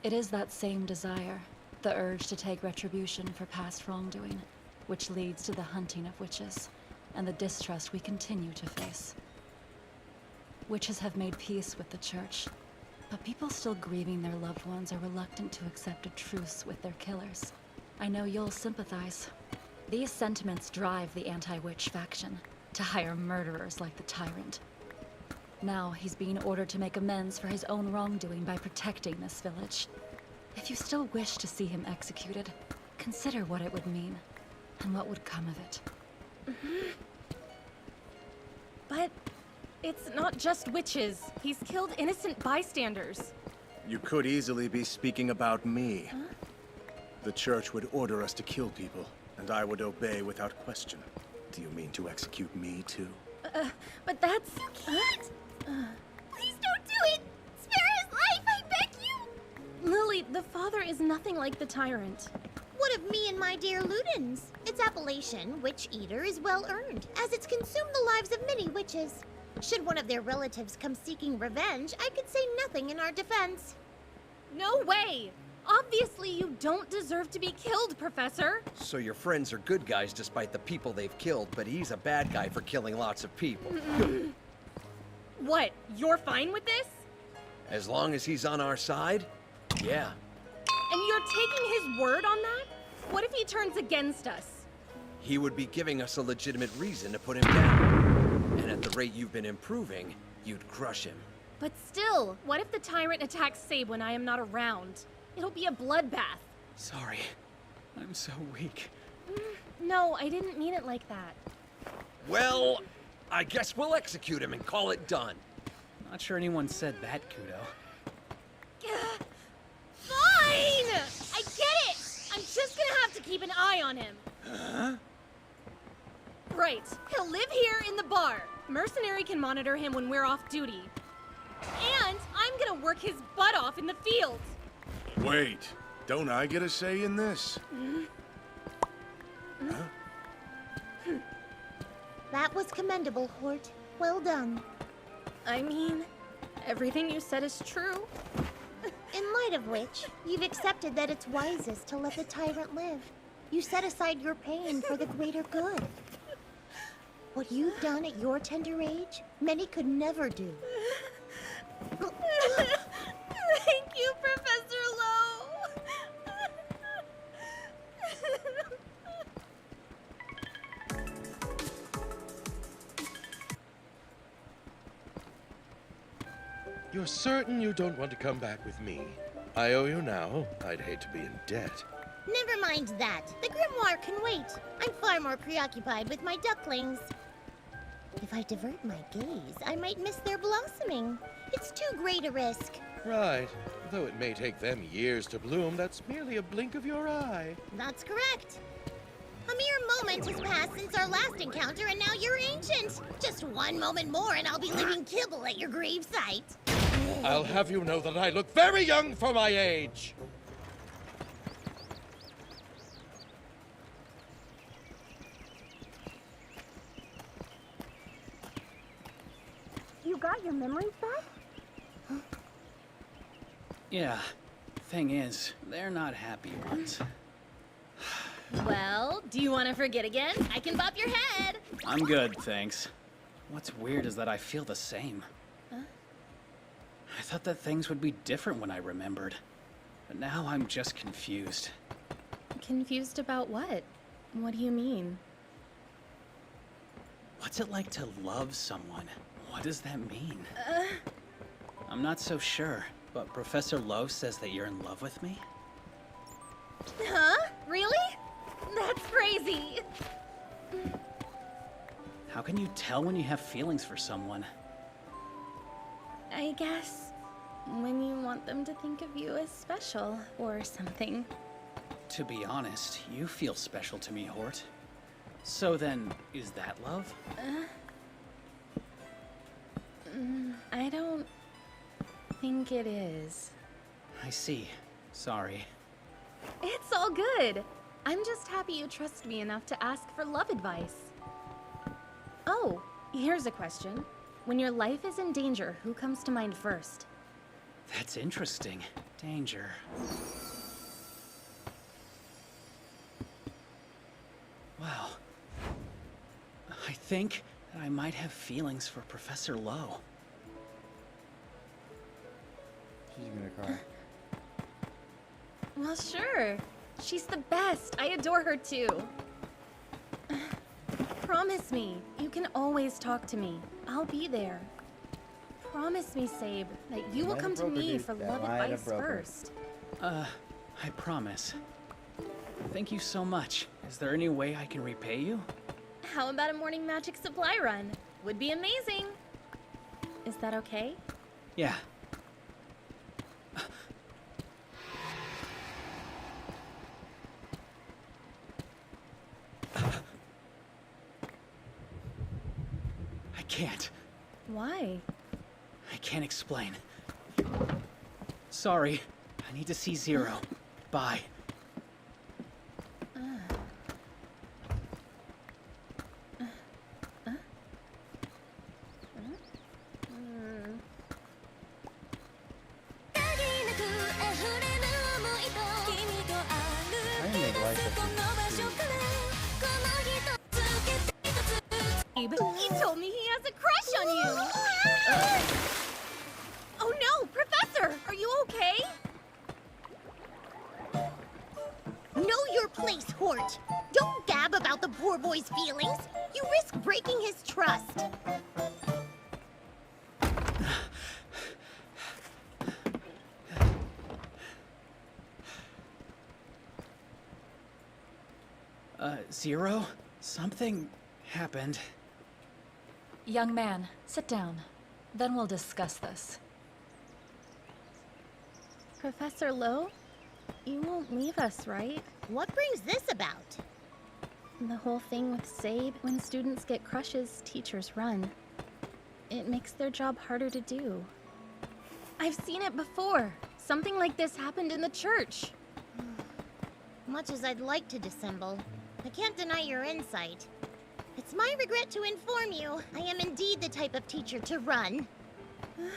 It is that same desire, the urge to take retribution for past wrongdoing, which leads to the hunting of witches, and the distrust we continue to face. Witches have made peace with the church, but people still grieving their loved ones are reluctant to accept a truce with their killers. I know you'll sympathize. These sentiments drive the anti-witch faction to hire murderers like the tyrant. Now he's being ordered to make amends for his own wrongdoing by protecting this village. If you still wish to see him executed, consider what it would mean, and what would come of it. But it's not just witches. He's killed innocent bystanders. You could easily be speaking about me. The church would order us to kill people, and I would obey without question. Do you mean to execute me, too? But that's... You can't! Please don't do it! Spare his life, I beg you! Lily, the father is nothing like the tyrant. What of me and my dear Ludens? Its appellation, Witch Eater, is well earned, as it's consumed the lives of many witches. Should one of their relatives come seeking revenge, I could say nothing in our defense. No way! Obviously, you don't deserve to be killed, Professor. So your friends are good guys despite the people they've killed, but he's a bad guy for killing lots of people. What? You're fine with this? As long as he's on our side, yeah. And you're taking his word on that? What if he turns against us? He would be giving us a legitimate reason to put him down. And at the rate you've been improving, you'd crush him. But still, what if the tyrant attacks Sabe when I am not around? It'll be a bloodbath. Sorry. I'm so weak. No, I didn't mean it like that. Well, I guess we'll execute him and call it done. Not sure anyone said that, Kudo. Fine! I get it! I'm just gonna have to keep an eye on him. Huh? Right. He'll live here in the bar. Mercenary can monitor him when we're off duty. And I'm gonna work his butt off in the field. Wait, don't I get a say in this? That was commendable, Hort. Well done. I mean, everything you said is true. In light of which, you've accepted that it's wisest to let the tyrant live. You set aside your pain for the greater good. What you've done at your tender age, many could never do. Thank you, Professor Lowe. You're certain you don't want to come back with me? I owe you now. I'd hate to be in debt. Never mind that. The grimoire can wait. I'm far more preoccupied with my ducklings. If I divert my gaze, I might miss their blossoming. It's too great a risk. Right. Though it may take them years to bloom, that's merely a blink of your eye. That's correct. A mere moment has passed since our last encounter, and now you're ancient. Just one moment more, and I'll be leaving kibble at your gravesite. I'll have you know that I look very young for my age. You got your memories back? Yeah. Thing is, they're not happy ones. Well, do you want to forget again? I can bop your head. I'm good, thanks. What's weird is that I feel the same. Huh? I thought that things would be different when I remembered. But now I'm just confused. Confused about what? What do you mean? What's it like to love someone? What does that mean? I'm not so sure, but Professor Lowe says that you're in love with me? Huh? Really? That's crazy. How can you tell when you have feelings for someone? I guess when you want them to think of you as special or something. To be honest, you feel special to me, Hort. So then, is that love? I don't think it is. I see. Sorry. It's all good. I'm just happy you trust me enough to ask for love advice. Oh, here's a question. When your life is in danger, who comes to mind first? That's interesting. Danger. Wow. I think that I might have feelings for Professor Lowe. She's gonna cry. Well, sure. She's the best. I adore her too. Promise me, you can always talk to me. I'll be there. Promise me, Sabe, that you will come to me for love advice first. I promise. Thank you so much. Is there any way I can repay you? How about a morning magic supply run? Would be amazing. Is that okay? Yeah. I can't. Why? I can't explain. Sorry. I need to see Zero. Bye. He told me he has a crush on you! Oh no, Professor! Are you okay? Know your place, Hort. Don't gab about the poor boy's feelings. You risk breaking his trust. Zero? Something happened. Young man, sit down. Then we'll discuss this. Professor Lowe? You won't leave us, right? What brings this about? The whole thing with Sabe. When students get crushes, teachers run. It makes their job harder to do. I've seen it before. Something like this happened in the church. Much as I'd like to dissemble, I can't deny your insight. It's my regret to inform you, I am indeed the type of teacher to run. No!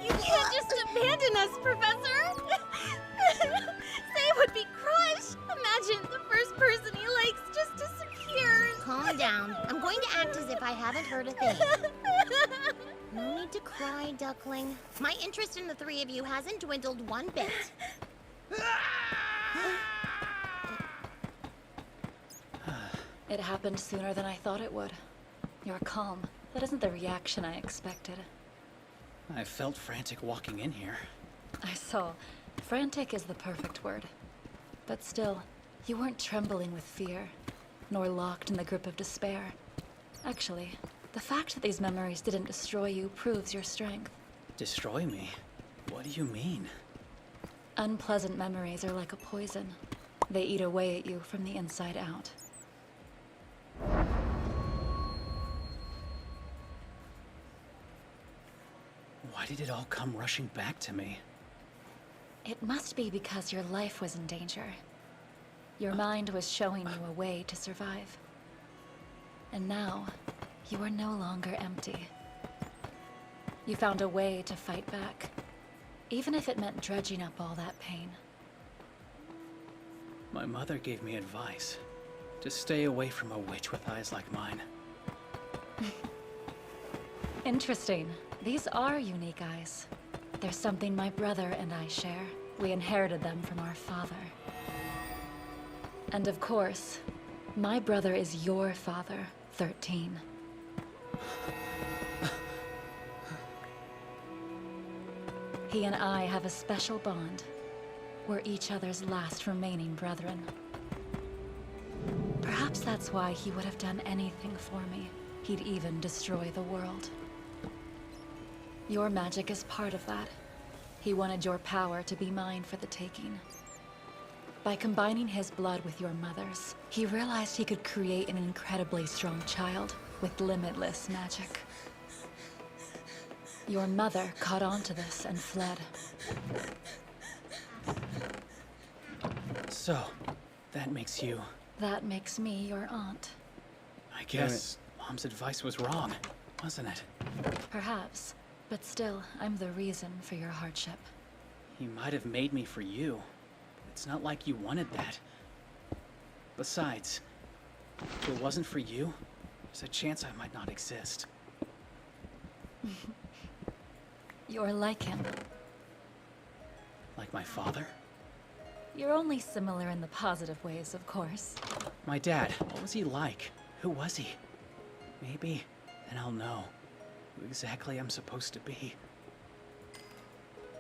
You can't just abandon us, Professor! Sabe would be going to act as if I haven't heard a thing. No need to cry, duckling. My interest in the three of you hasn't dwindled one bit. It happened sooner than I thought it would. You're calm. That isn't the reaction I expected. I felt frantic walking in here. I saw. Frantic is the perfect word. But still, you weren't trembling with fear, nor locked in the grip of despair. Actually, the fact that these memories didn't destroy you proves your strength. Destroy me? What do you mean? Unpleasant memories are like a poison. They eat away at you from the inside out. Why did it all come rushing back to me? It must be because your life was in danger. Your mind was showing you a way to survive. And now, you are no longer empty. You found a way to fight back, even if it meant dredging up all that pain. My mother gave me advice. To stay away from a witch with eyes like mine. Interesting. These are unique eyes. There's something my brother and I share. We inherited them from our father. And of course, my brother is your father, 13. He and I have a special bond. We're each other's last remaining brethren. Perhaps that's why he would have done anything for me. He'd even destroy the world. Your magic is part of that. He wanted your power to be mine for the taking. By combining his blood with your mother's, he realized he could create an incredibly strong child with limitless magic. Your mother caught on to this and fled. So, that makes you... That makes me your aunt. I guess Mom's advice was wrong, wasn't it? Perhaps, but still, I'm the reason for your hardship. He might have made me for you, but it's not like you wanted that. Besides, if it wasn't for you, there's a chance I might not exist. You're like him. Like my father? You're only similar in the positive ways, of course. My dad, what was he like? Who was he? Maybe then I'll know who exactly I'm supposed to be.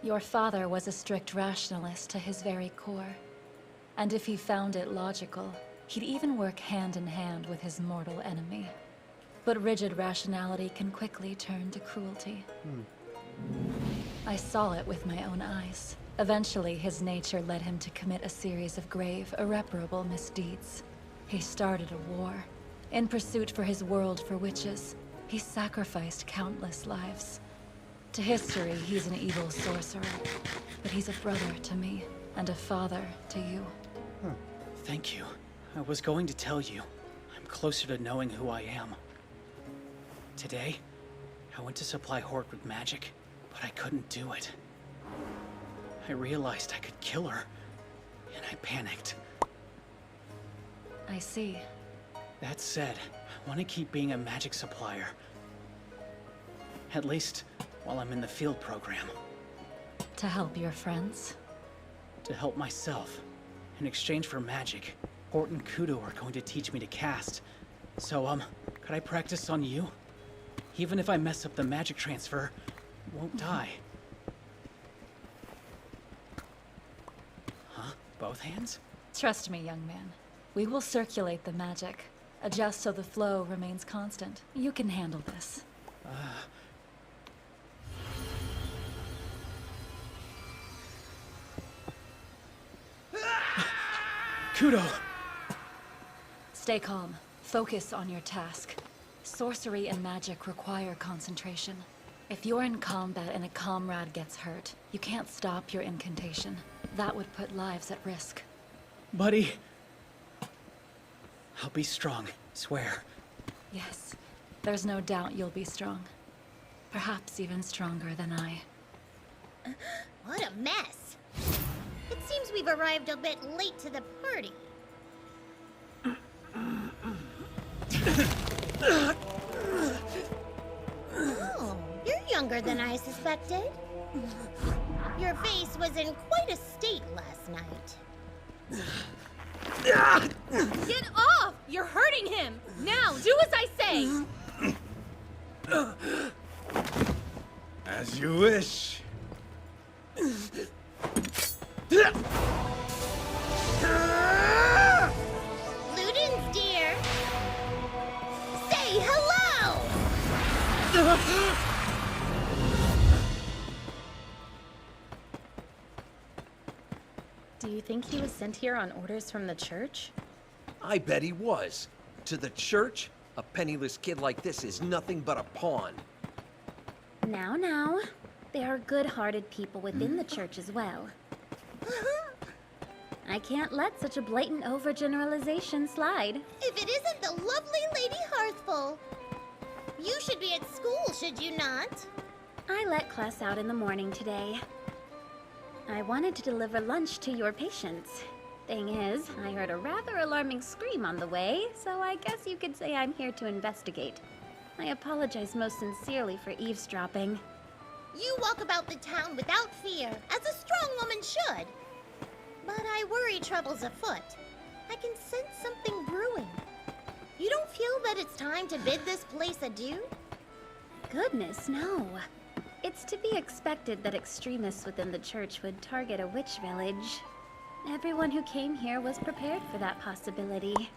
Your father was a strict rationalist to his very core. And if he found it logical, he'd even work hand in hand with his mortal enemy. But rigid rationality can quickly turn to cruelty. I saw it with my own eyes. Eventually, his nature led him to commit a series of grave, irreparable misdeeds. He started a war. In pursuit for his world for witches, he sacrificed countless lives. To history, he's an evil sorcerer. But he's a brother to me, and a father to you. Thank you. I was going to tell you. I'm closer to knowing who I am. Today, I went to supply Hort with magic, but I couldn't do it. I realized I could kill her, and I panicked. I see. That said, I want to keep being a magic supplier. At least, while I'm in the field program. To help your friends? To help myself. In exchange for magic, Hort and Kudo are going to teach me to cast. So, could I practice on you? Even if I mess up the magic transfer, I won't die. Huh? Both hands? Trust me, young man. We will circulate the magic. Adjust so the flow remains constant. You can handle this. Kudo! Stay calm. Focus on your task. Sorcery and magic require concentration. If you're in combat and a comrade gets hurt, you can't stop your incantation. That would put lives at risk. Buddy! I'll be strong, swear. Yes, there's no doubt you'll be strong. Perhaps even stronger than I. What a mess! It seems we've arrived a bit late to the party. younger than I suspected. Your face was in quite a state last night. Get off! You're hurting him! Now, do as I say! As you wish. Ludens, dear! Say hello! Do you think he was sent here on orders from the church? I bet he was. To the church, a penniless kid like this is nothing but a pawn. Now, now. There are good-hearted people within the church as well. I can't let such a blatant overgeneralization slide. If it isn't the lovely Lady Hearthful. You should be at school, should you not? I let class out in the morning today. I wanted to deliver lunch to your patients. Thing is, I heard a rather alarming scream on the way, so I guess you could say I'm here to investigate. I apologize most sincerely for eavesdropping. You walk about the town without fear, as a strong woman should. But I worry trouble's afoot. I can sense something brewing. You don't feel that it's time to bid this place adieu? Goodness, no. It's to be expected that extremists within the church would target a witch village. Everyone who came here was prepared for that possibility.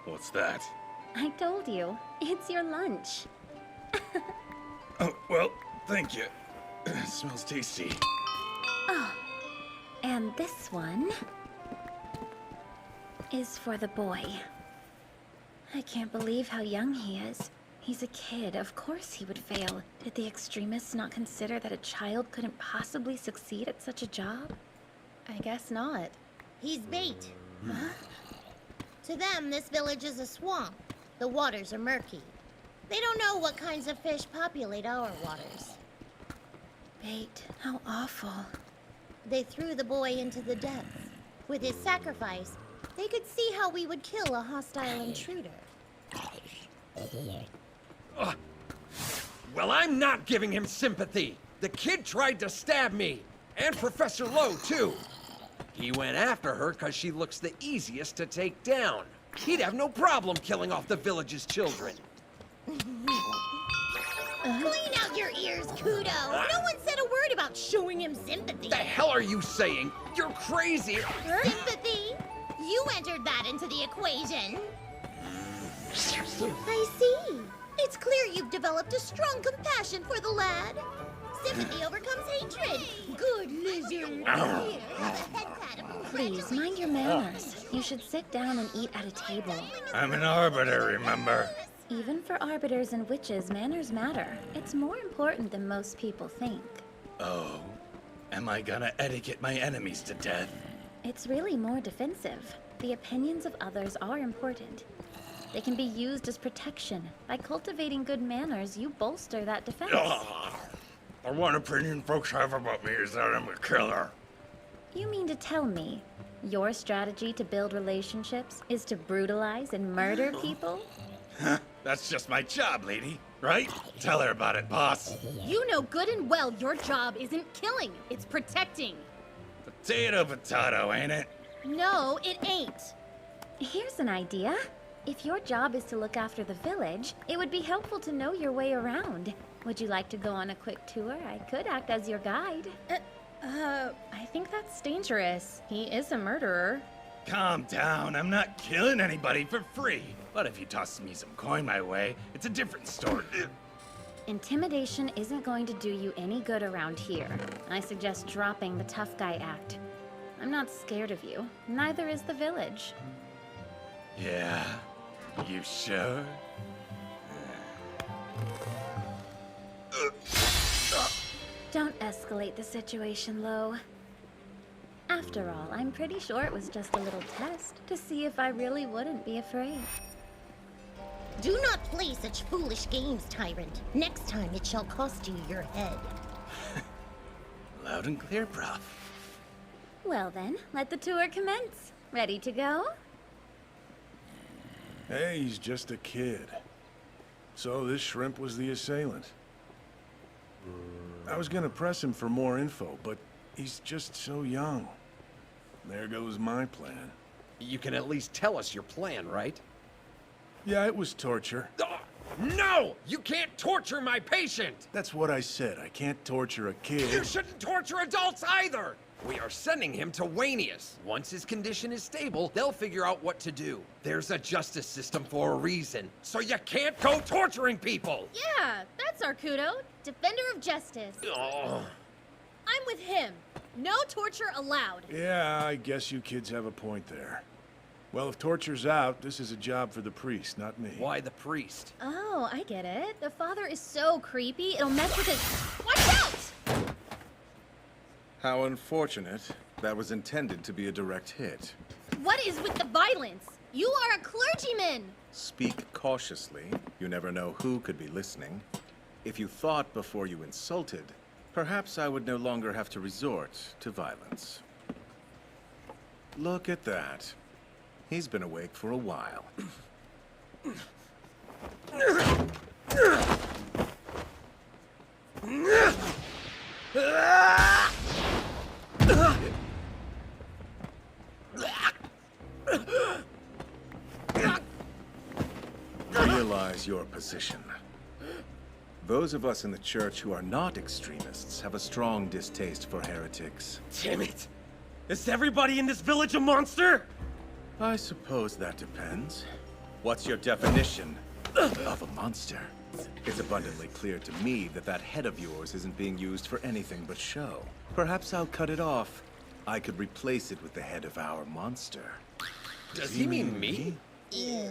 What's that? I told you, it's your lunch. Oh, well, thank you. It smells tasty. Oh, and this one is for the boy. I can't believe how young he is. He's a kid, of course he would fail. Did the extremists not consider that a child couldn't possibly succeed at such a job? I guess not. He's bait. Huh? To them, this village is a swamp. The waters are murky. They don't know what kinds of fish populate our waters. Bait, how awful. They threw the boy into the depths. With his sacrifice, they could see how we would kill a hostile intruder. Well, I'm not giving him sympathy. The kid tried to stab me. And Professor Lowe, too. He went after her because she looks the easiest to take down. He'd have no problem killing off the village's children. Clean out your ears, Kudo. No one said a word about showing him sympathy. The hell are you saying? You're crazy. Sympathy? You entered that into the equation. I see. It's clear you've developed a strong compassion for the lad. Sympathy overcomes hatred. Good lizard. Please, mind your manners. You should sit down and eat at a table. I'm an arbiter, remember? Even for arbiters and witches, manners matter. It's more important than most people think. Oh, am I gonna etiquette my enemies to death? It's really more defensive. The opinions of others are important. They can be used as protection. By cultivating good manners, you bolster that defense. The one opinion folks have about me is that I'm a killer. You mean to tell me your strategy to build relationships is to brutalize and murder people? That's just my job, lady. Right? Tell her about it, boss. You know good and well your job isn't killing, it's protecting. Potato, ain't it? No, it ain't. Here's an idea. If your job is to look after the village, it would be helpful to know your way around. Would you like to go on a quick tour? I could act as your guide. I think that's dangerous. He is a murderer. Calm down, I'm not killing anybody for free. But if you toss me some coin my way, it's a different story. Intimidation isn't going to do you any good around here. I suggest dropping the tough guy act. I'm not scared of you. Neither is the village. Yeah, you sure? Don't escalate the situation, Lo. After all, I'm pretty sure it was just a little test to see if I really wouldn't be afraid. Do not play such foolish games, Tyrant. Next time it shall cost you your head. Loud and clear, Prof. Well then, let the tour commence. Ready to go? Hey, he's just a kid. So this shrimp was the assailant. I was gonna press him for more info, but he's just so young. There goes my plan. You can at least tell us your plan, right? Yeah, it was torture. No! You can't torture my patient! That's what I said. I can't torture a kid. You shouldn't torture adults either! We are sending him to Wanius. Once his condition is stable, they'll figure out what to do. There's a justice system for a reason, so you can't go torturing people! Yeah, that's Arcudo, defender of justice. Ugh. I'm with him. No torture allowed. Yeah, I guess you kids have a point there. Well, if torture's out, this is a job for the priest, not me. Why the priest? Oh, I get it. The father is so creepy, it'll mess with his... Watch out! How unfortunate. That was intended to be a direct hit. What is with the violence? You are a clergyman! Speak cautiously. You never know who could be listening. If you thought before you insulted, perhaps I would no longer have to resort to violence. Look at that. He's been awake for a while. Realize your position. Those of us in the church who are not extremists have a strong distaste for heretics. Damn it! Is everybody in this village a monster? I suppose that depends. What's your definition of a monster? It's abundantly clear to me that that head of yours isn't being used for anything but show. Perhaps I'll cut it off. I could replace it with the head of our monster. Does he mean me? Ew.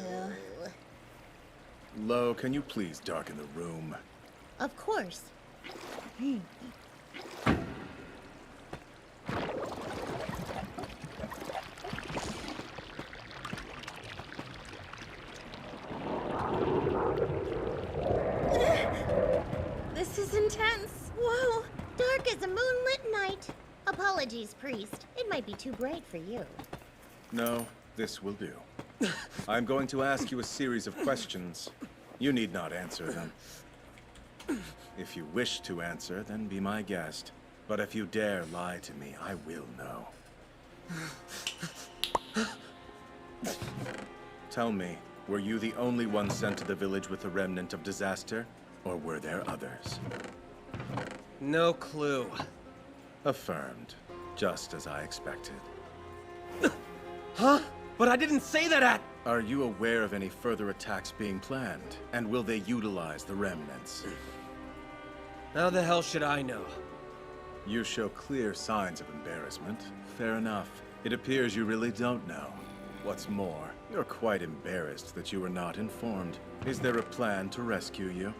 Lo, can you please darken the room? Of course. This is intense. Whoa! Dark as a moonlit night. Apologies, priest. It might be too bright for you. No, this will do. I'm going to ask you a series of questions. You need not answer them. If you wish to answer, then be my guest. But if you dare lie to me, I will know. Tell me, were you the only one sent to the village with the remnant of disaster? Or were there others? No clue. Affirmed. Just as I expected. Huh? But I didn't say that at... Are you aware of any further attacks being planned? And will they utilize the remnants? How the hell should I know? You show clear signs of embarrassment. Fair enough. It appears you really don't know. What's more, you're quite embarrassed that you were not informed. Is there a plan to rescue you?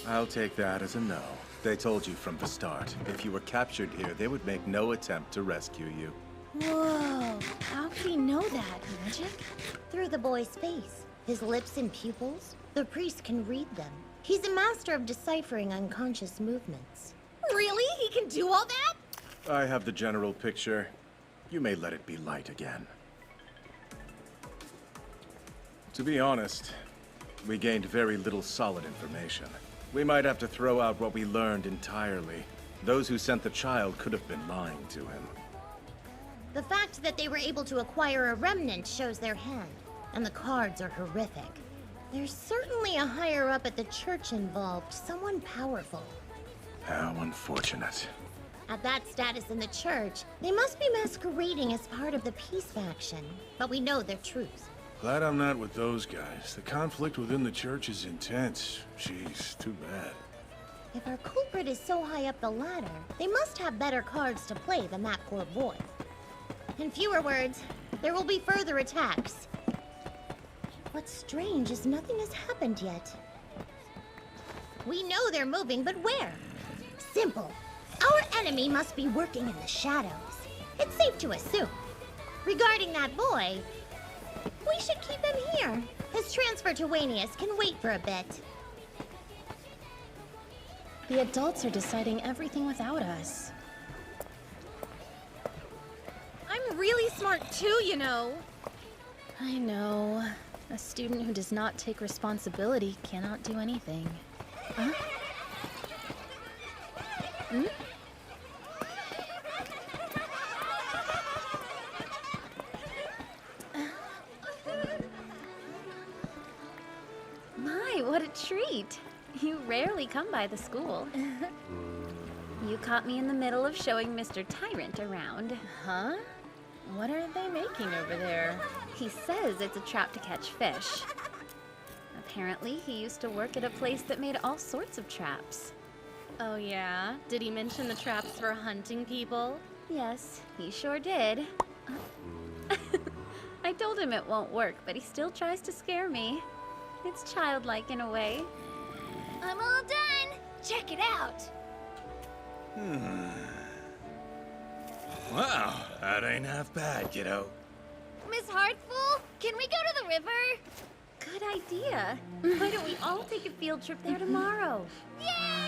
I'll take that as a no. They told you from the start. If you were captured here, they would make no attempt to rescue you. Whoa, how could he know that? Magic? Through the boy's face, his lips and pupils, the priest can read them. He's a master of deciphering unconscious movements. Really? He can do all that? I have the general picture. You may let it be light again. To be honest, we gained very little solid information. We might have to throw out what we learned entirely. Those who sent the child could have been lying to him. The fact that they were able to acquire a remnant shows their hand, and the cards are horrific. There's certainly a higher up at the church involved, someone powerful. How unfortunate. At that status in the church, they must be masquerading as part of the peace faction, but we know their truth. Glad I'm not with those guys. The conflict within the church is intense. Jeez, too bad. If our culprit is so high up the ladder, they must have better cards to play than that poor boy. In fewer words, there will be further attacks. What's strange is nothing has happened yet. We know they're moving, but where? Simple. Our enemy must be working in the shadows. It's safe to assume. Regarding that boy, we should keep him here. His transfer to Wanius can wait for a bit. The adults are deciding everything without us. I'm really smart too, you know. I know. A student who does not take responsibility cannot do anything. Huh? Hmm? My, what a treat! You rarely come by the school. You caught me in the middle of showing Mr. Tyrant around. Huh? What are they making over there? He says it's a trap to catch fish. Apparently, he used to work at a place that made all sorts of traps. Oh yeah? Did he mention the traps for hunting people? Yes, he sure did. I told him it won't work, but he still tries to scare me. It's childlike in a way. I'm all done. Check it out. Wow, that ain't half bad, kiddo. Miss Heartful, can we go to the river? Good idea. Why don't we all take a field trip there tomorrow? Yay!